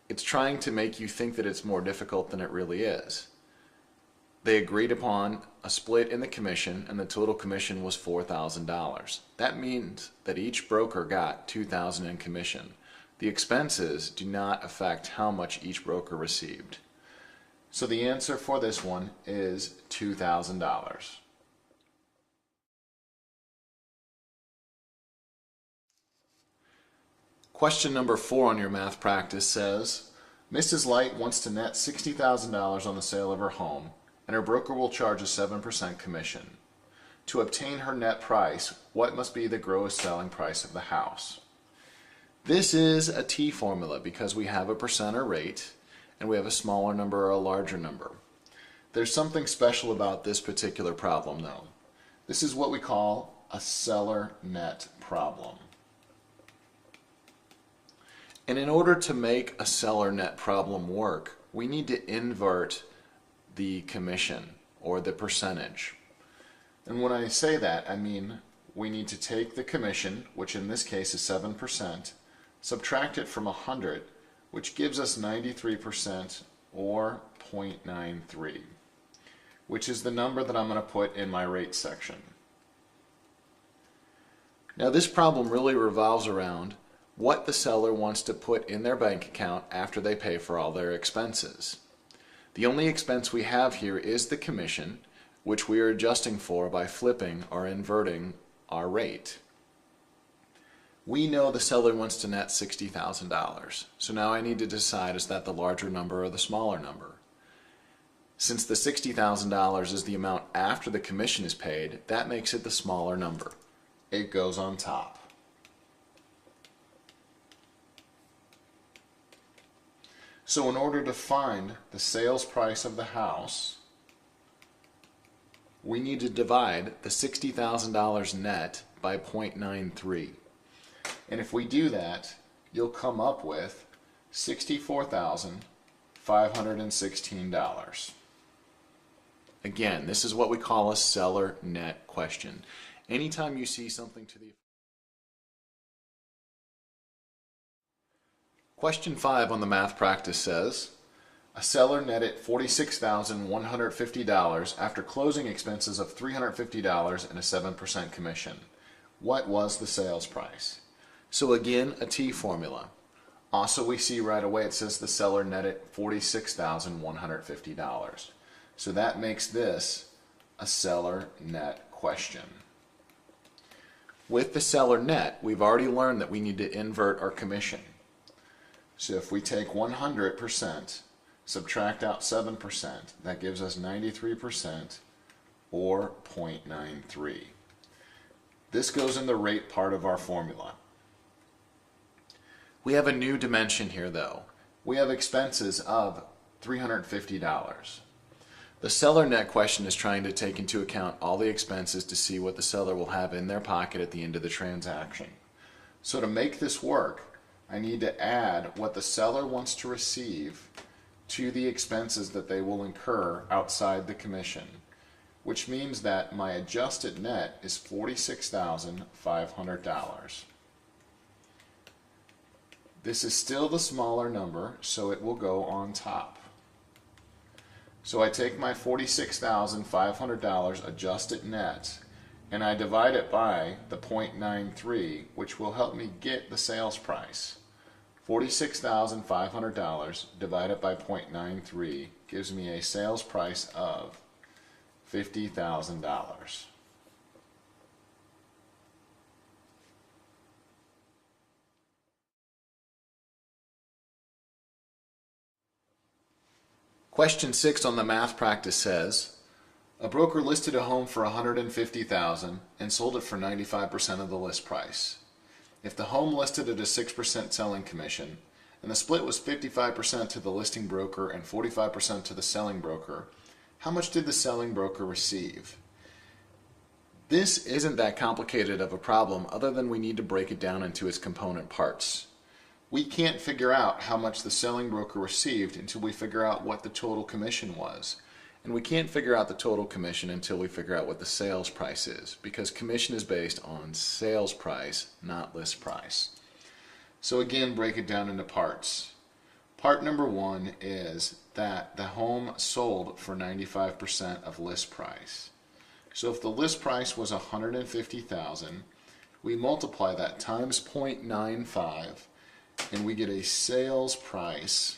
it's trying to make you think that it's more difficult than it really is. They agreed upon a split in the commission and the total commission was $4,000. That means that each broker got $2,000 in commission. The expenses do not affect how much each broker received. So the answer for this one is $2,000. Question number 4 on your math practice says, Mrs. Light wants to net $60,000 on the sale of her home, and her broker will charge a 7% commission. To obtain her net price, what must be the gross selling price of the house? This is a T formula because we have a percent or rate, and we have a smaller number or a larger number. There's something special about this particular problem though. This is what we call a seller net problem. And in order to make a seller net problem work, we need to invert the commission or the percentage. And when I say that, I mean we need to take the commission, which in this case is 7%, subtract it from 100, which gives us 93% or 0.93, which is the number that I'm going to put in my rate section. Now this problem really revolves around what the seller wants to put in their bank account after they pay for all their expenses. The only expense we have here is the commission, which we are adjusting for by flipping or inverting our rate. We know the seller wants to net $60,000, so now I need to decide, is that the larger number or the smaller number? Since the $60,000 is the amount after the commission is paid, that makes it the smaller number. It goes on top. So in order to find the sales price of the house, we need to divide the $60,000 net by 0.93. And if we do that, you'll come up with $64,516. Again, this is what we call a seller net question. Anytime you see something to the Question 5 on the math practice says, a seller netted $46,150 after closing expenses of $350 and a 7% commission. What was the sales price? So again, a T formula. Also, we see right away it says the seller netted $46,150. So that makes this a seller net question. With the seller net, we've already learned that we need to invert our commission. So if we take 100%, subtract out 7%, that gives us 93% or 0.93. This goes in the rate part of our formula. We have a new dimension here though. We have expenses of $350. The seller net question is trying to take into account all the expenses to see what the seller will have in their pocket at the end of the transaction. So to make this work, I need to add what the seller wants to receive to the expenses that they will incur outside the commission, which means that my adjusted net is $46,500. This is still the smaller number, so it will go on top. So I take my $46,500 adjusted net and I divide it by the 0.93, which will help me get the sales price. $46,500 divided by 0.93 gives me a sales price of $50,000. Question 6 on the math practice says, a broker listed a home for $150,000 and sold it for 95% of the list price. If the home listed at a 6% selling commission and the split was 55% to the listing broker and 45% to the selling broker, how much did the selling broker receive? This isn't that complicated of a problem other than we need to break it down into its component parts. We can't figure out how much the selling broker received until we figure out what the total commission was. And we can't figure out the total commission until we figure out what the sales price is, because commission is based on sales price, not list price. So again, break it down into parts. Part number 1 is that the home sold for 95% of list price. So if the list price was $150,000, we multiply that times 0.95 and we get a sales price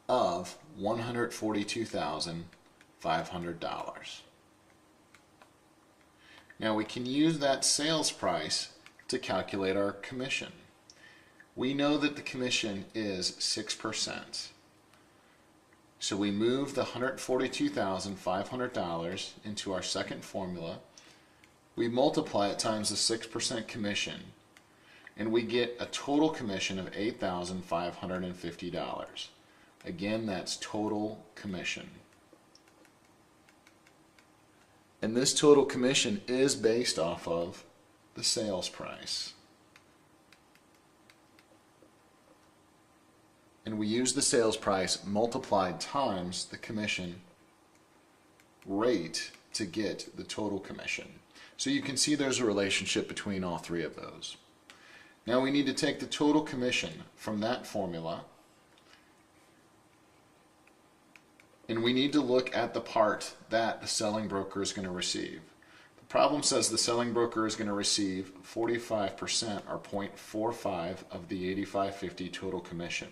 of $142,500. Now we can use that sales price to calculate our commission. We know that the commission is 6%. So we move the $142,500 into our second formula. We multiply it times the 6% commission, and we get a total commission of $8,550. Again, that's total commission. And this total commission is based off of the sales price. And we use the sales price multiplied times the commission rate to get the total commission. So you can see there's a relationship between all three of those. Now we need to take the total commission from that formula, and we need to look at the part that the selling broker is going to receive. The The problem says the selling broker is going to receive 45% or 0.45 of the $85.50 total commission.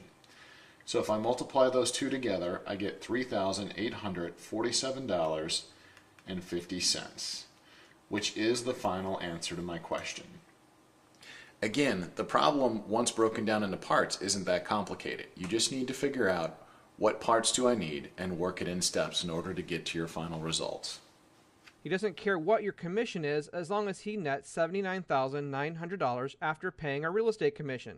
So if I multiply those two together, I get $3,847.50, which is the final answer to my question. Again, the problem, once broken down into parts, isn't that complicated. You just need to figure out what parts do I need and work it in steps in order to get to your final results. He doesn't care what your commission is as long as he nets $79,900 after paying a real estate commission.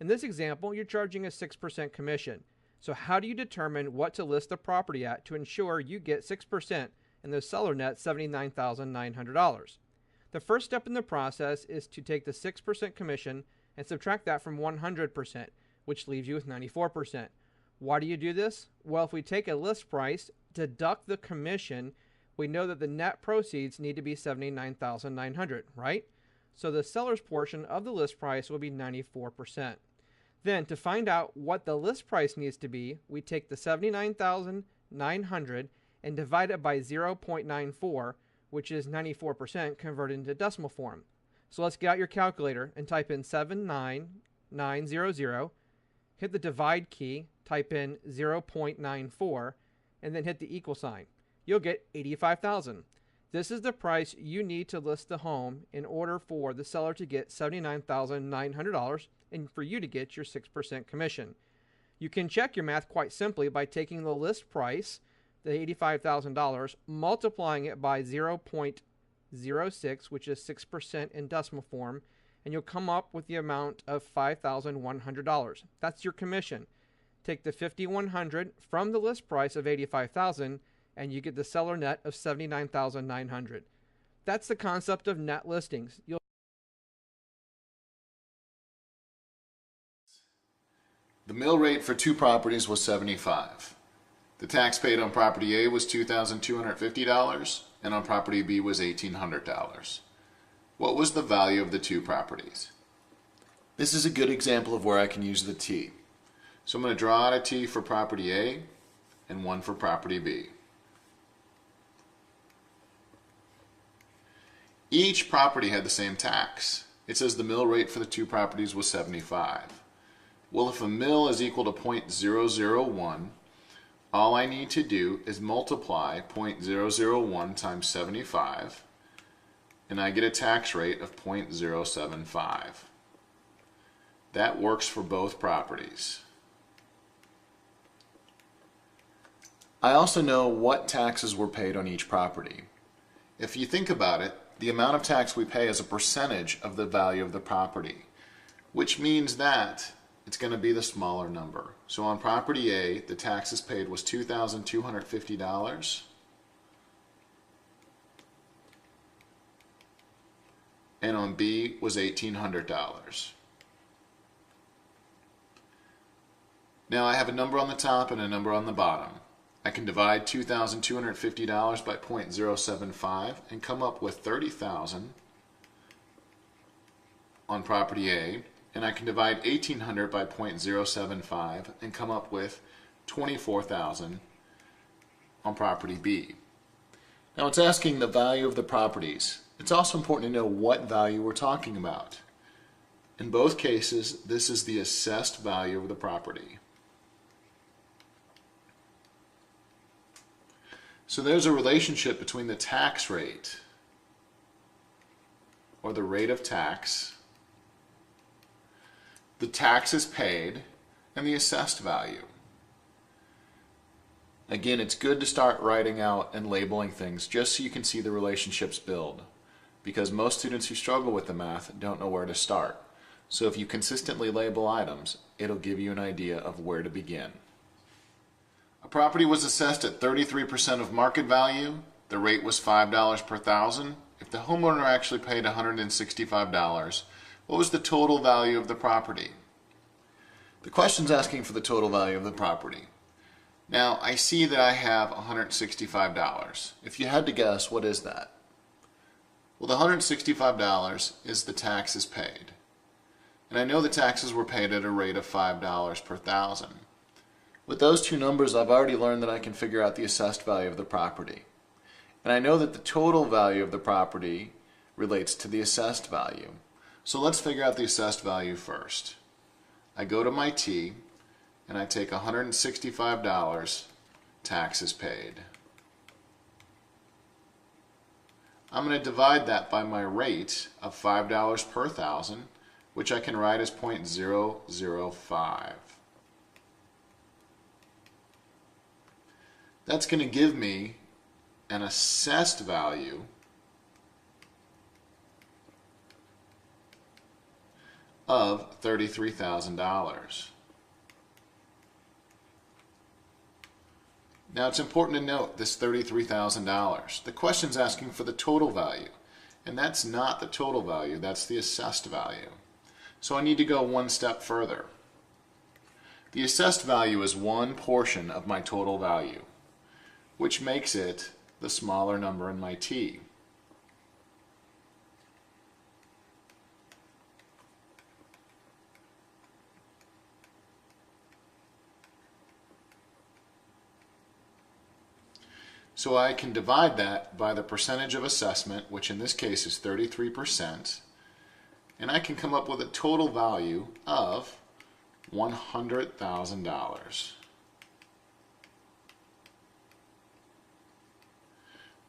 In this example, you're charging a 6% commission. So how do you determine what to list the property at to ensure you get 6% and the seller nets $79,900? The first step in the process is to take the 6% commission and subtract that from 100%, which leaves you with 94%. Why do you do this? Well, if we take a list price, deduct the commission, we know that the net proceeds need to be $79,900, right? So the seller's portion of the list price will be 94%. Then to find out what the list price needs to be, we take the $79,900 and divide it by 0.94, which is 94% converted into decimal form. So let's get out your calculator and type in 79900, hit the divide key, type in 0.94, and then hit the equal sign. You'll get $85,000. This is the price you need to list the home in order for the seller to get $79,900 and for you to get your 6% commission. You can check your math quite simply by taking the list price, the $85,000, multiplying it by 0.06, which is 6% in decimal form, and you'll come up with the amount of $5,100. That's your commission. Take the $5,100 from the list price of $85,000 and you get the seller net of $79,900. That's the concept of net listings. The mill rate for two properties was $75. The tax paid on property A was $2,250 and on property B was $1,800. What was the value of the two properties? This is a good example of where I can use the T. So I'm going to draw out a T for property A and one for property B. Each property had the same tax. It says the mill rate for the two properties was $75. Well, if a mill is equal to 0.001, all I need to do is multiply 0.001 times 75, and I get a tax rate of 0.075. That works for both properties. I also know what taxes were paid on each property. If you think about it, the amount of tax we pay is a percentage of the value of the property, which means that it's going to be the smaller number. So on property A, the taxes paid was $2,250, and on B was $1,800. Now I have a number on the top and a number on the bottom. I can divide $2,250 by 0.075 and come up with $30,000 on property A, and I can divide $1,800 by 0.075 and come up with $24,000 on property B. Now it's asking the value of the properties. It's also important to know what value we're talking about. In both cases, this is the assessed value of the property. So there's a relationship between the tax rate, or the rate of tax, the taxes paid, and the assessed value. Again, it's good to start writing out and labeling things just so you can see the relationships build, because most students who struggle with the math don't know where to start. So if you consistently label items, it'll give you an idea of where to begin. A property was assessed at 33% of market value. The rate was $5 per thousand. If the homeowner actually paid $165, what was the total value of the property? The question's asking for the total value of the property. Now, I see that I have $165. If you had to guess, what is that? Well, the $165 is the taxes paid. And I know the taxes were paid at a rate of $5 per thousand. With those two numbers, I've already learned that I can figure out the assessed value of the property. And I know that the total value of the property relates to the assessed value. So let's figure out the assessed value first. I go to my T and I take $165 taxes paid. I'm going to divide that by my rate of $5 per thousand, which I can write as 0.005. That's going to give me an assessed value of $33,000. Now it's important to note this $33,000. The question's asking for the total value, and that's not the total value, that's the assessed value. So I need to go one step further. The assessed value is one portion of my total value, which makes it the smaller number in my T. So I can divide that by the percentage of assessment, which in this case is 33%, and I can come up with a total value of $100,000,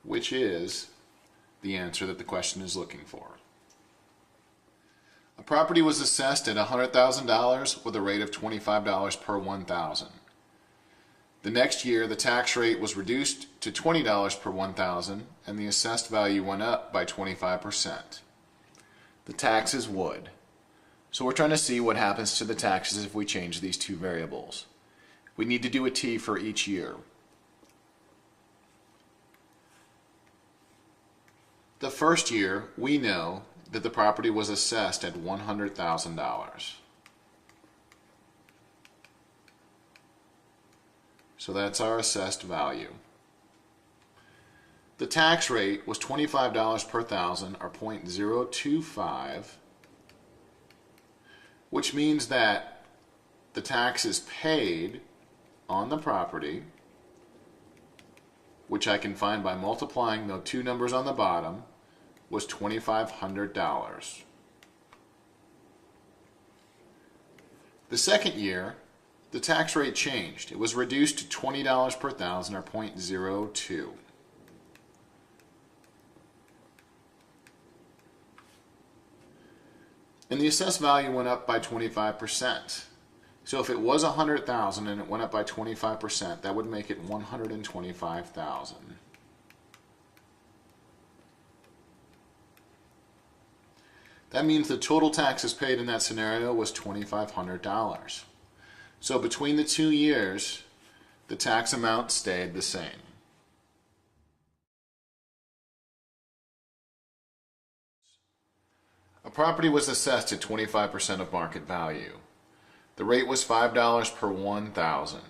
which is the answer that the question is looking for. A property was assessed at $100,000 with a rate of $25 per 1,000. The next year, the tax rate was reduced to $20 per 1,000, and the assessed value went up by 25%. The taxes would. So we're trying to see what happens to the taxes if we change these two variables. We need to do a T for each year. The first year, we know that the property was assessed at $100,000. So that's our assessed value. The tax rate was $25 per thousand, or 0.025, which means that the taxes paid on the property, which I can find by multiplying the two numbers on the bottom, was $2,500. The second year, the tax rate changed. It was reduced to $20 per thousand, or 0.02. And the assessed value went up by 25%. So if it was $100,000 and it went up by 25%, that would make it $125,000. That means the total taxes paid in that scenario was $2,500. So between the 2 years, the tax amount stayed the same. A property was assessed at 25% of market value. The rate was $5 per 1,000.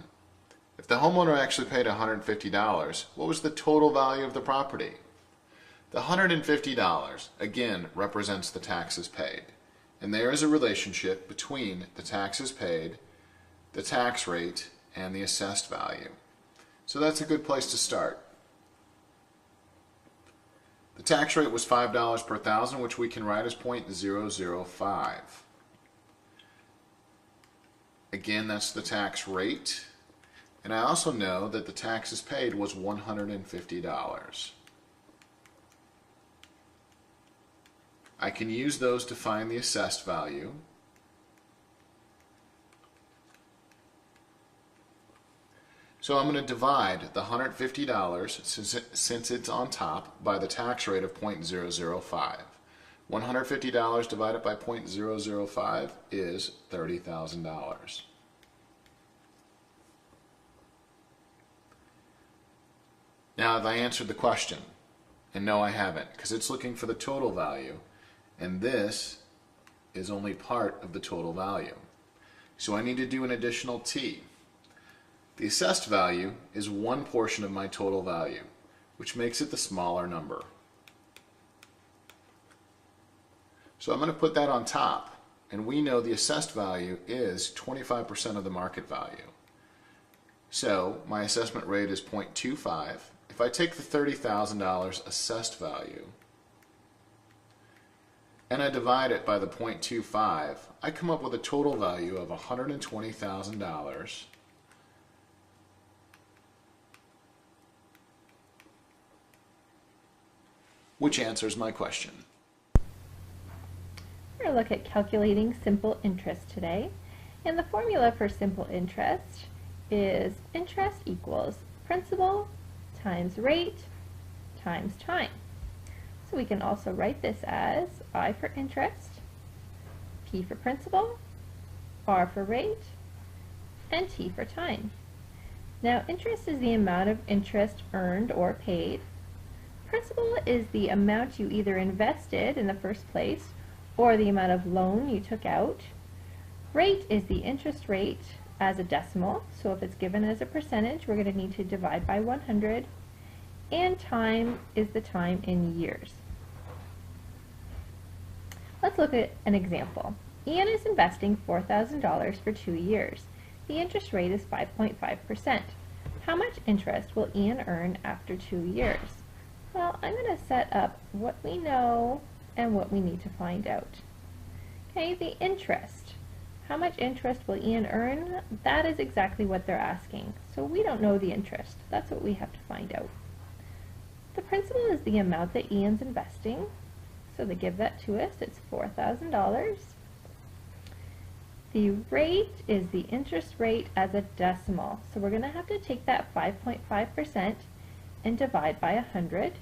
If the homeowner actually paid $150, what was the total value of the property? The $150, again, represents the taxes paid. And there is a relationship between the taxes paid, the tax rate, and the assessed value. So that's a good place to start. The tax rate was $5 per thousand, which we can write as 0.005. Again, that's the tax rate. And I also know that the taxes paid was $150. I can use those to find the assessed value. So I'm going to divide the $150, since it's on top, by the tax rate of 0.005. $150 divided by 0.005 is $30,000. Now have I answered the question? And no, I haven't, because it's looking for the total value, and this is only part of the total value. So I need to do an additional T. The assessed value is one portion of my total value, which makes it the smaller number. So I'm going to put that on top, and we know the assessed value is 25% of the market value. So my assessment rate is 0.25. If I take the $30,000 assessed value and I divide it by the 0.25, I come up with a total value of $120,000, which answers my question. We're going to look at calculating simple interest today. And the formula for simple interest is interest equals principal times rate times time. So we can also write this as I for interest, P for principal, R for rate, and T for time. Now interest is the amount of interest earned or paid. Principal is the amount you either invested in the first place or the amount of loan you took out. Rate is the interest rate as a decimal, so if it's given as a percentage, we're going to need to divide by 100. And time is the time in years. Let's look at an example. Ian is investing $4,000 for 2 years. The interest rate is 5.5%. How much interest will Ian earn after 2 years? Well, I'm going to set up what we know and what we need to find out. Okay, the interest. How much interest will Ian earn? That is exactly what they're asking. So we don't know the interest. That's what we have to find out. The principal is the amount that Ian's investing. So they give that to us. It's $4,000. The rate is the interest rate as a decimal. So we're going to have to take that 5.5% and divide by 100.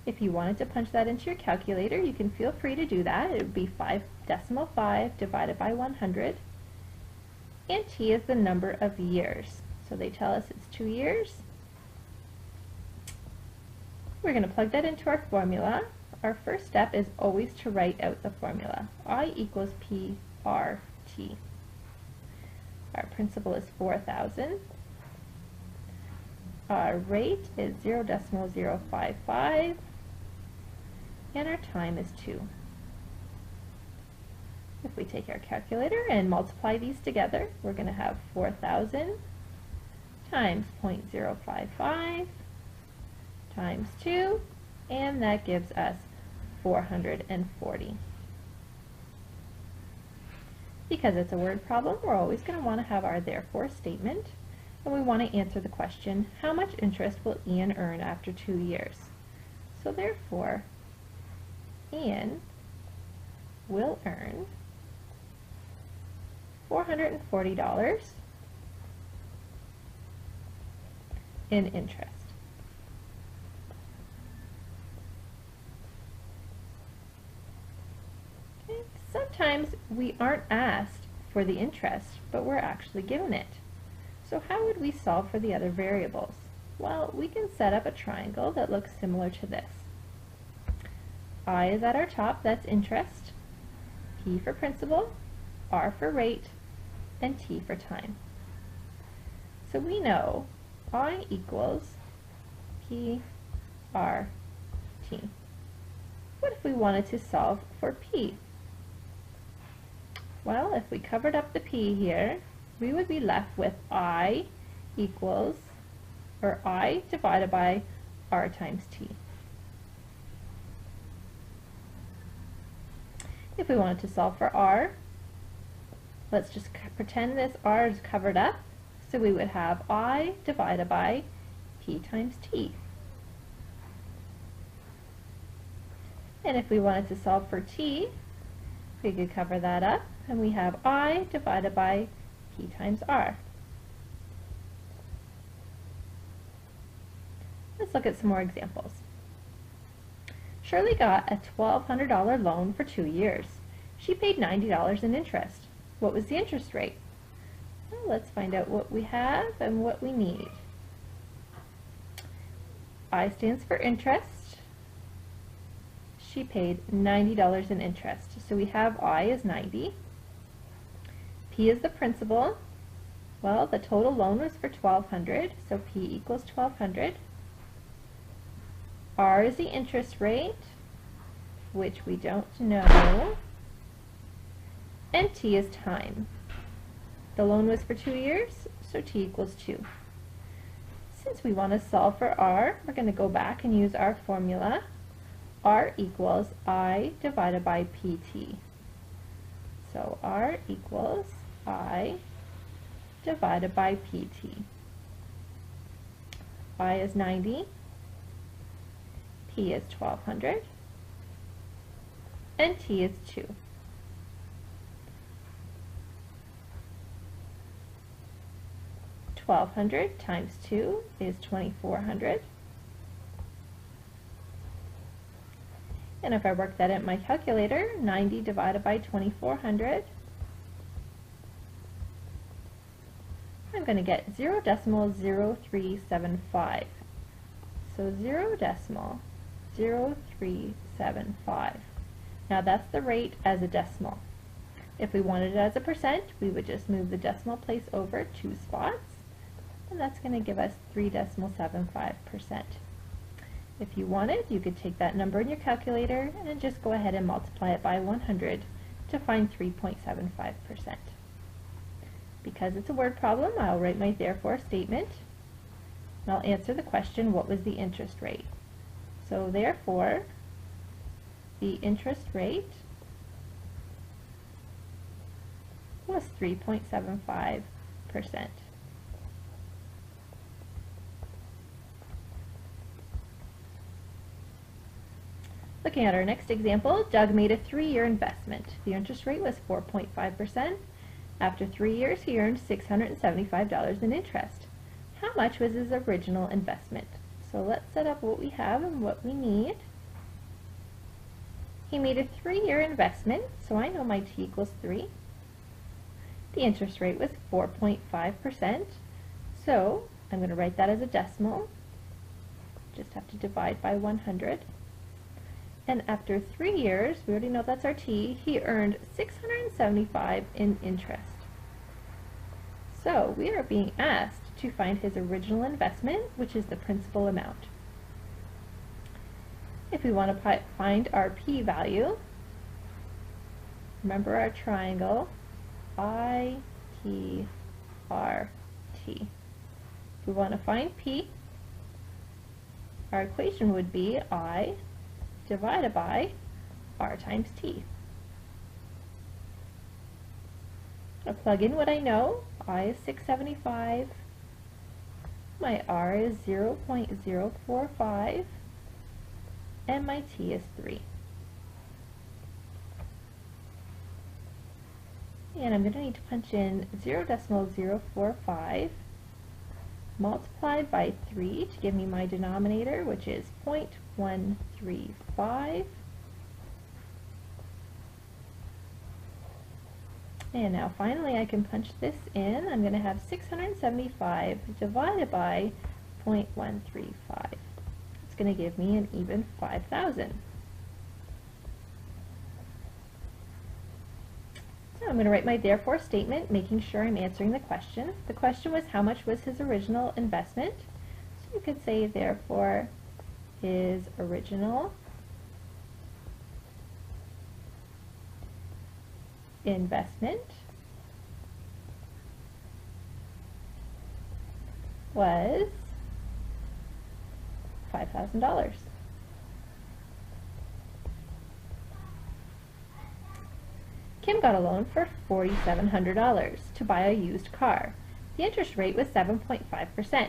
If you wanted to punch that into your calculator, you can feel free to do that. It would be 5.5 divided by 100. And T is the number of years. So they tell us it's 2 years. We're going to plug that into our formula. Our first step is always to write out the formula. I equals PRT. Our principal is 4,000. Our rate is 0.055. And our time is 2. If we take our calculator and multiply these together, we're going to have 4,000 times 0.055 times 2, and that gives us 440. Because it's a word problem, we're always going to want to have our therefore statement, and we want to answer the question, how much interest will Ian earn after 2 years? So therefore, Ian will earn $440 in interest. Okay. Sometimes we aren't asked for the interest, but we're actually given it. So how would we solve for the other variables? Well, we can set up a triangle that looks similar to this. I is at our top, that's interest, P for principal, R for rate, and T for time. So we know I equals P, R, T. What if we wanted to solve for P? Well, if we covered up the P here, we would be left with I equals, or I divided by R times T. If we wanted to solve for R, let's just pretend this R is covered up. So we would have I divided by P times T. And if we wanted to solve for T, we could cover that up, and we have I divided by P times R. Let's look at some more examples. Shirley got a $1,200 loan for 2 years. She paid $90 in interest. What was the interest rate? Well, let's find out what we have and what we need. I stands for interest. She paid $90 in interest. So we have I is 90. P is the principal. Well, the total loan was for $1,200, so P equals $1,200. R is the interest rate, which we don't know. And T is time. The loan was for 2 years, so T equals 2. Since we want to solve for r, we're going to go back and use our formula. R equals I divided by pt. So R equals I divided by pt. I is 90, P is 1200, and T is 2. $1,200 times 2 is $2,400. And if I work that in my calculator, 90 divided by 2,400, I'm going to get 0.0375. So 0.0375. Now that's the rate as a decimal. If we wanted it as a percent, we would just move the decimal place over 2 spots, and that's going to give us 3.75%. If you wanted, you could take that number in your calculator and just go ahead and multiply it by 100 to find 3.75%. Because it's a word problem, I'll write my therefore statement, and I'll answer the question, what was the interest rate? So therefore, the interest rate was 3.75%. Looking at our next example, Doug made a 3-year investment. The interest rate was 4.5%. After 3 years, he earned $675 in interest. How much was his original investment? So let's set up what we have and what we need. He made a 3-year investment, so I know my T equals 3. The interest rate was 4.5%, so I'm going to write that as a decimal. Just have to divide by 100. And after 3 years, we already know that's our T, he earned $675 in interest. So we are being asked to find his original investment, which is the principal amount. If we want to find our P value, remember our triangle, I, T, R, T. If we want to find P, our equation would be I divided by R times T. I'll plug in what I know. I is 675, my R is 0.045, and my T is 3. And I'm going to need to punch in 0.045 multiplied by 3 to give me my denominator, which is 0.135. And now finally I can punch this in. I'm going to have 675 divided by 0.135. It's going to give me an even 5,000. So I'm going to write my therefore statement, making sure I'm answering the question. The question was, how much was his original investment? So you could say, therefore, his original investment was $5,000. Kim got a loan for $4,700 to buy a used car. The interest rate was 7.5%.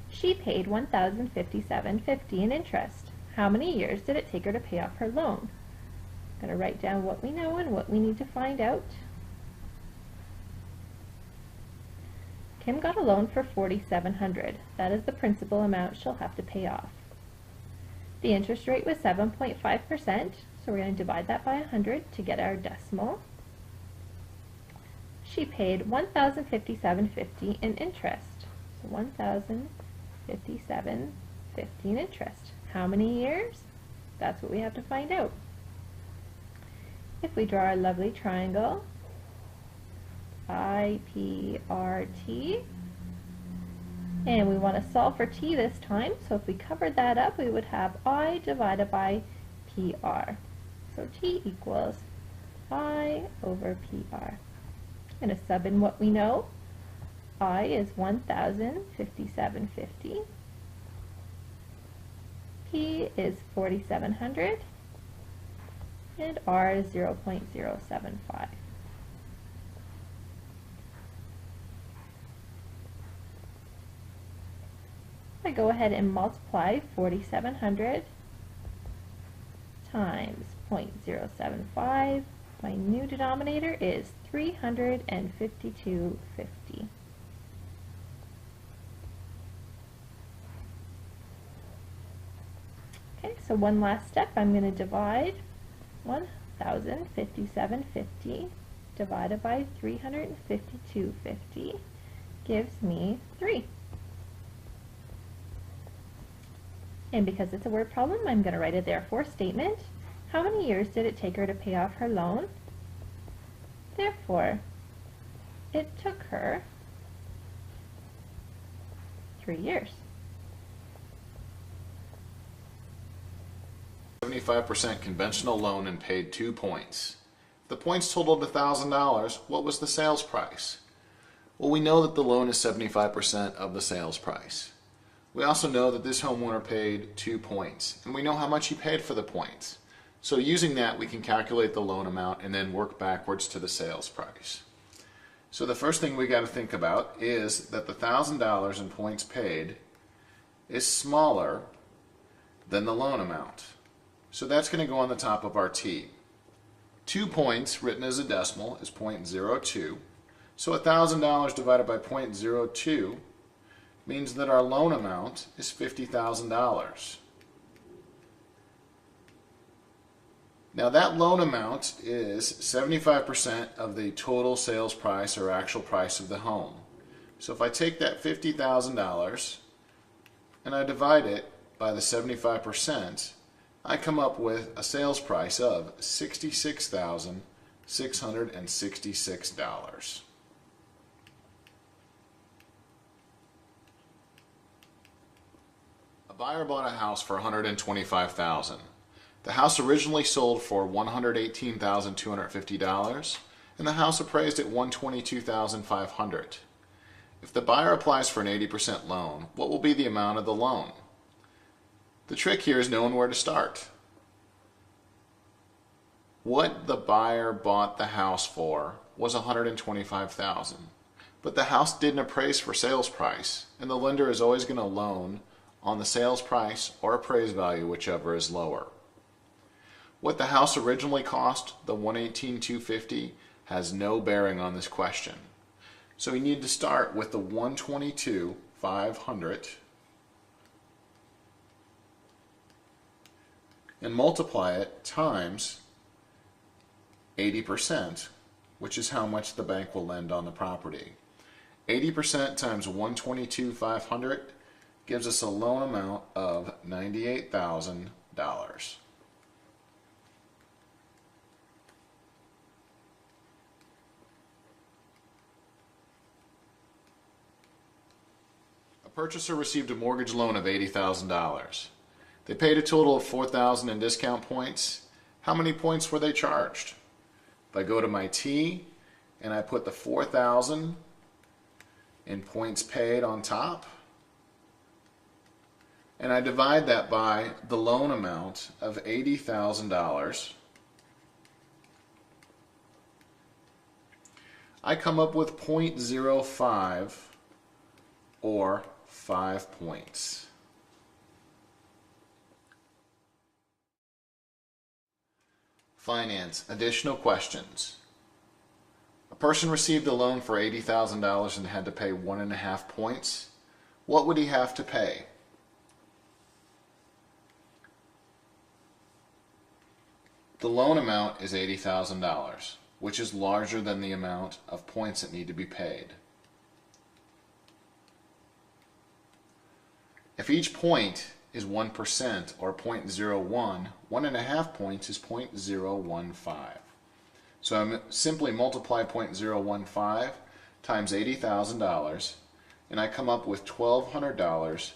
She paid $1,057.50 in interest. How many years did it take her to pay off her loan? I'm going to write down what we know and what we need to find out. Kim got a loan for $4,700. That is the principal amount she'll have to pay off. The interest rate was 7.5%, so we're going to divide that by 100 to get our decimal. She paid $1,057.50 in interest. So $1,057.50 in interest. How many years? That's what we have to find out. If we draw our lovely triangle, IPRT, and we want to solve for T this time, so if we covered that up, we would have I divided by PR. So T equals I over PR. I'm going to sub in what we know. I is $1,057.50. P is 4,700 and R is 0.075. I go ahead and multiply 4,700 times 0.075. My new denominator is 352.50. Okay, so one last step. I'm going to divide 1,057.50 divided by 352.50 gives me 3. And because it's a word problem, I'm going to write a therefore statement. How many years did it take her to pay off her loan? Therefore, it took her 3 years. 75% conventional loan and paid 2 points. If the points totaled $1,000, what was the sales price? Well, we know that the loan is 75% of the sales price. We also know that this homeowner paid 2 points, and we know how much he paid for the points. So using that, we can calculate the loan amount and then work backwards to the sales price. So the first thing we got to think about is that the $1,000 in points paid is smaller than the loan amount. So that's going to go on the top of our T. 2 points written as a decimal is 0.02. So $1,000 divided by 0.02 means that our loan amount is $50,000. Now that loan amount is 75% of the total sales price or actual price of the home. So if I take that $50,000 and I divide it by the 75%, I come up with a sales price of $66,666. A buyer bought a house for $125,000. The house originally sold for $118,250, and the house appraised at $122,500. If the buyer applies for an 80% loan, what will be the amount of the loan? The trick here is knowing where to start. What the buyer bought the house for was $125,000, but the house didn't appraise for sales price, and the lender is always going to loan on the sales price or appraised value, whichever is lower. What the house originally cost, the $118,250, has no bearing on this question. So we need to start with the $122,500 and multiply it times 80%, which is how much the bank will lend on the property. 80% times $122,500 gives us a loan amount of $98,000. A purchaser received a mortgage loan of $80,000. They paid a total of $4,000 in discount points. How many points were they charged? If I go to my T and I put the $4,000 in points paid on top, and I divide that by the loan amount of $80,000, I come up with 0.05 or 5 points. Finance, additional questions. A person received a loan for $80,000 and had to pay 1.5 points. What would he have to pay? The loan amount is $80,000, which is larger than the amount of points that need to be paid. If each point is 1% or 0.01, 1.5 points is 0.015. So I simply multiply 0.015 times $80,000 and I come up with $1,200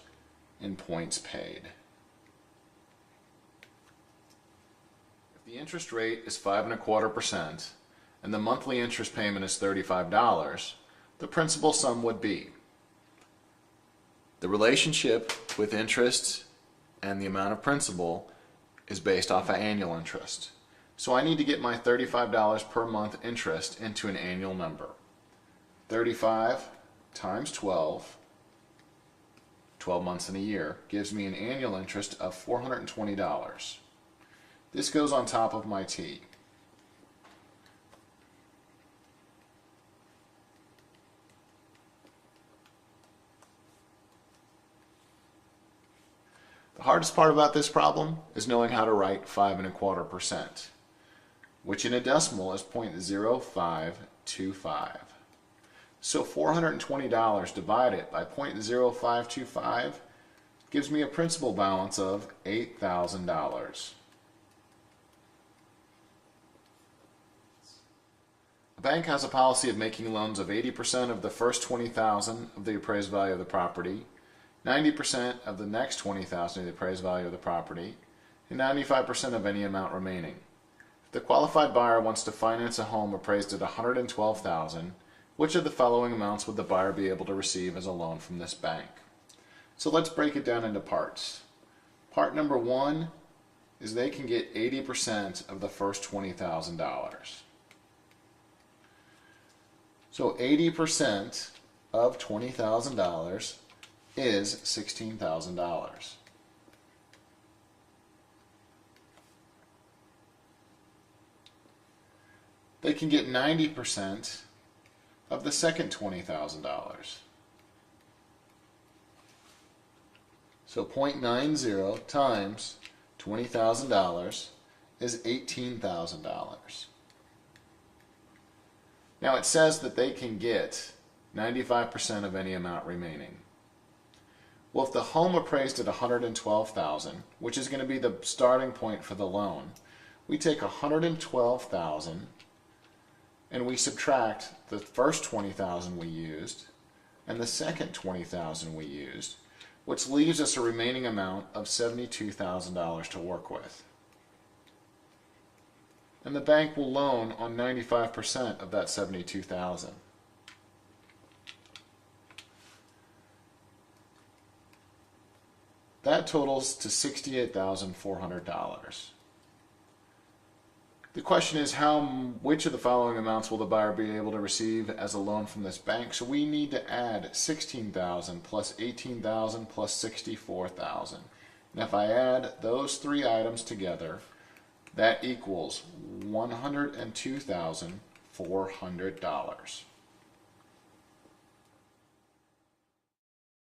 in points paid. If the interest rate is 5.25% and the monthly interest payment is $35, the principal sum would be: the relationship with interest and the amount of principal is based off of annual interest. So I need to get my $35 per month interest into an annual number. 35 times 12 months in a year, gives me an annual interest of $420. This goes on top of my T. The hardest part about this problem is knowing how to write 5.25%, which in a decimal is 0.0525. So $420 divided by 0.0525 gives me a principal balance of $8,000. A bank has a policy of making loans of 80% of the first $20,000 of the appraised value of the property, 90% of the next $20,000 of the appraised value of the property, and 95% of any amount remaining. If the qualified buyer wants to finance a home appraised at $112,000, which of the following amounts would the buyer be able to receive as a loan from this bank? So let's break it down into parts. Part number one is they can get 80% of the first $20,000. So 80% of $20,000 is $16,000. They can get 90% of the second $20,000. So 0.90 times $20,000 is $18,000. Now it says that they can get 95% of any amount remaining. Well, if the home appraised at $112,000, which is going to be the starting point for the loan, we take $112,000 and we subtract the first $20,000 we used and the second $20,000 we used, which leaves us a remaining amount of $72,000 to work with. And the bank will loan on 95% of that $72,000. That totals to $68,400. The question is which of the following amounts will the buyer be able to receive as a loan from this bank? So we need to add $16,000 plus $18,000 plus $64,000. And if I add those three items together, that equals $102,400.